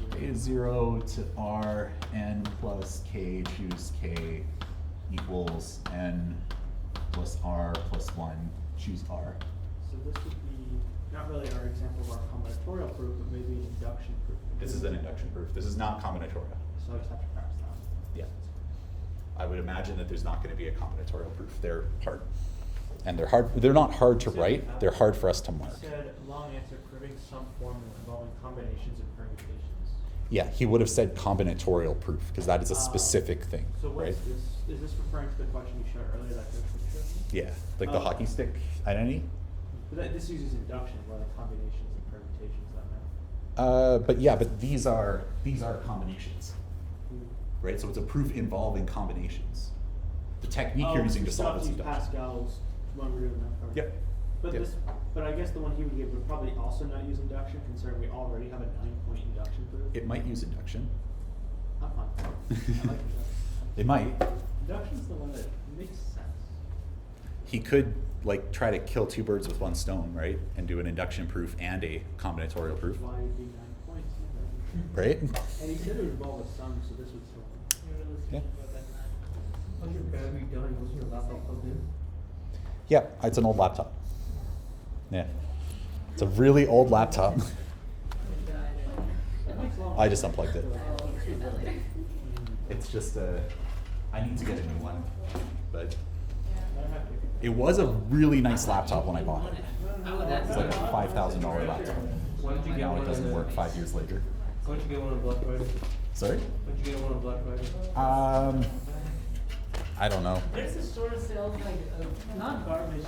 k0 to r, n plus k, choose k, equals n plus r plus 1, choose r. So this would be not really our example of our combinatorial proof, but maybe an induction proof. This is an induction proof. This is not combinatorial. So I just have to practice that. Yeah. I would imagine that there's not going to be a combinatorial proof. They're hard. And they're hard. They're not hard to write. They're hard for us to mark. He said long answer proving some formula involving combinations and permutations. Yeah, he would have said combinatorial proof because that is a specific thing, So right? what's this? Is this referring to the question you showed earlier, that good picture? Yeah, like the Oh. hockey stick identity. But this uses induction, where the combinations and permutations that But yeah, but these are combinations, right? So it's a proof involving combinations. The technique you're using to solve is induction. Pascal's one we're doing that part. Yep. But Yep. but I guess the one he would give would probably also not use induction, considering we already have a 9-point induction proof. It might use induction. I'm fine. I like induction. It might. Induction's the one that makes sense. He could like try to kill two birds with one stone, right? And do an induction proof and a combinatorial proof, Why it'd be 9 points? right? And he said it would involve a sum, so this would still. You're really Yeah. thinking about that math. How's your battery dying? Was your laptop plugged in? Yeah, it's an old laptop. Yeah. It's a really old laptop. It died. That makes a lot I more just sense. unplugged it. Oh, let's do that later. It's just I need to get a new one, but I'm happy. it was a really nice laptop when I bought it. I would ask It's like a you. $5,000 laptop. Why don't you get Now one it doesn't on work 5 years later. Why don't you get one on Black Friday? Sorry? Why don't you get one on Black Friday? I don't know. There's a store that sells like not garbage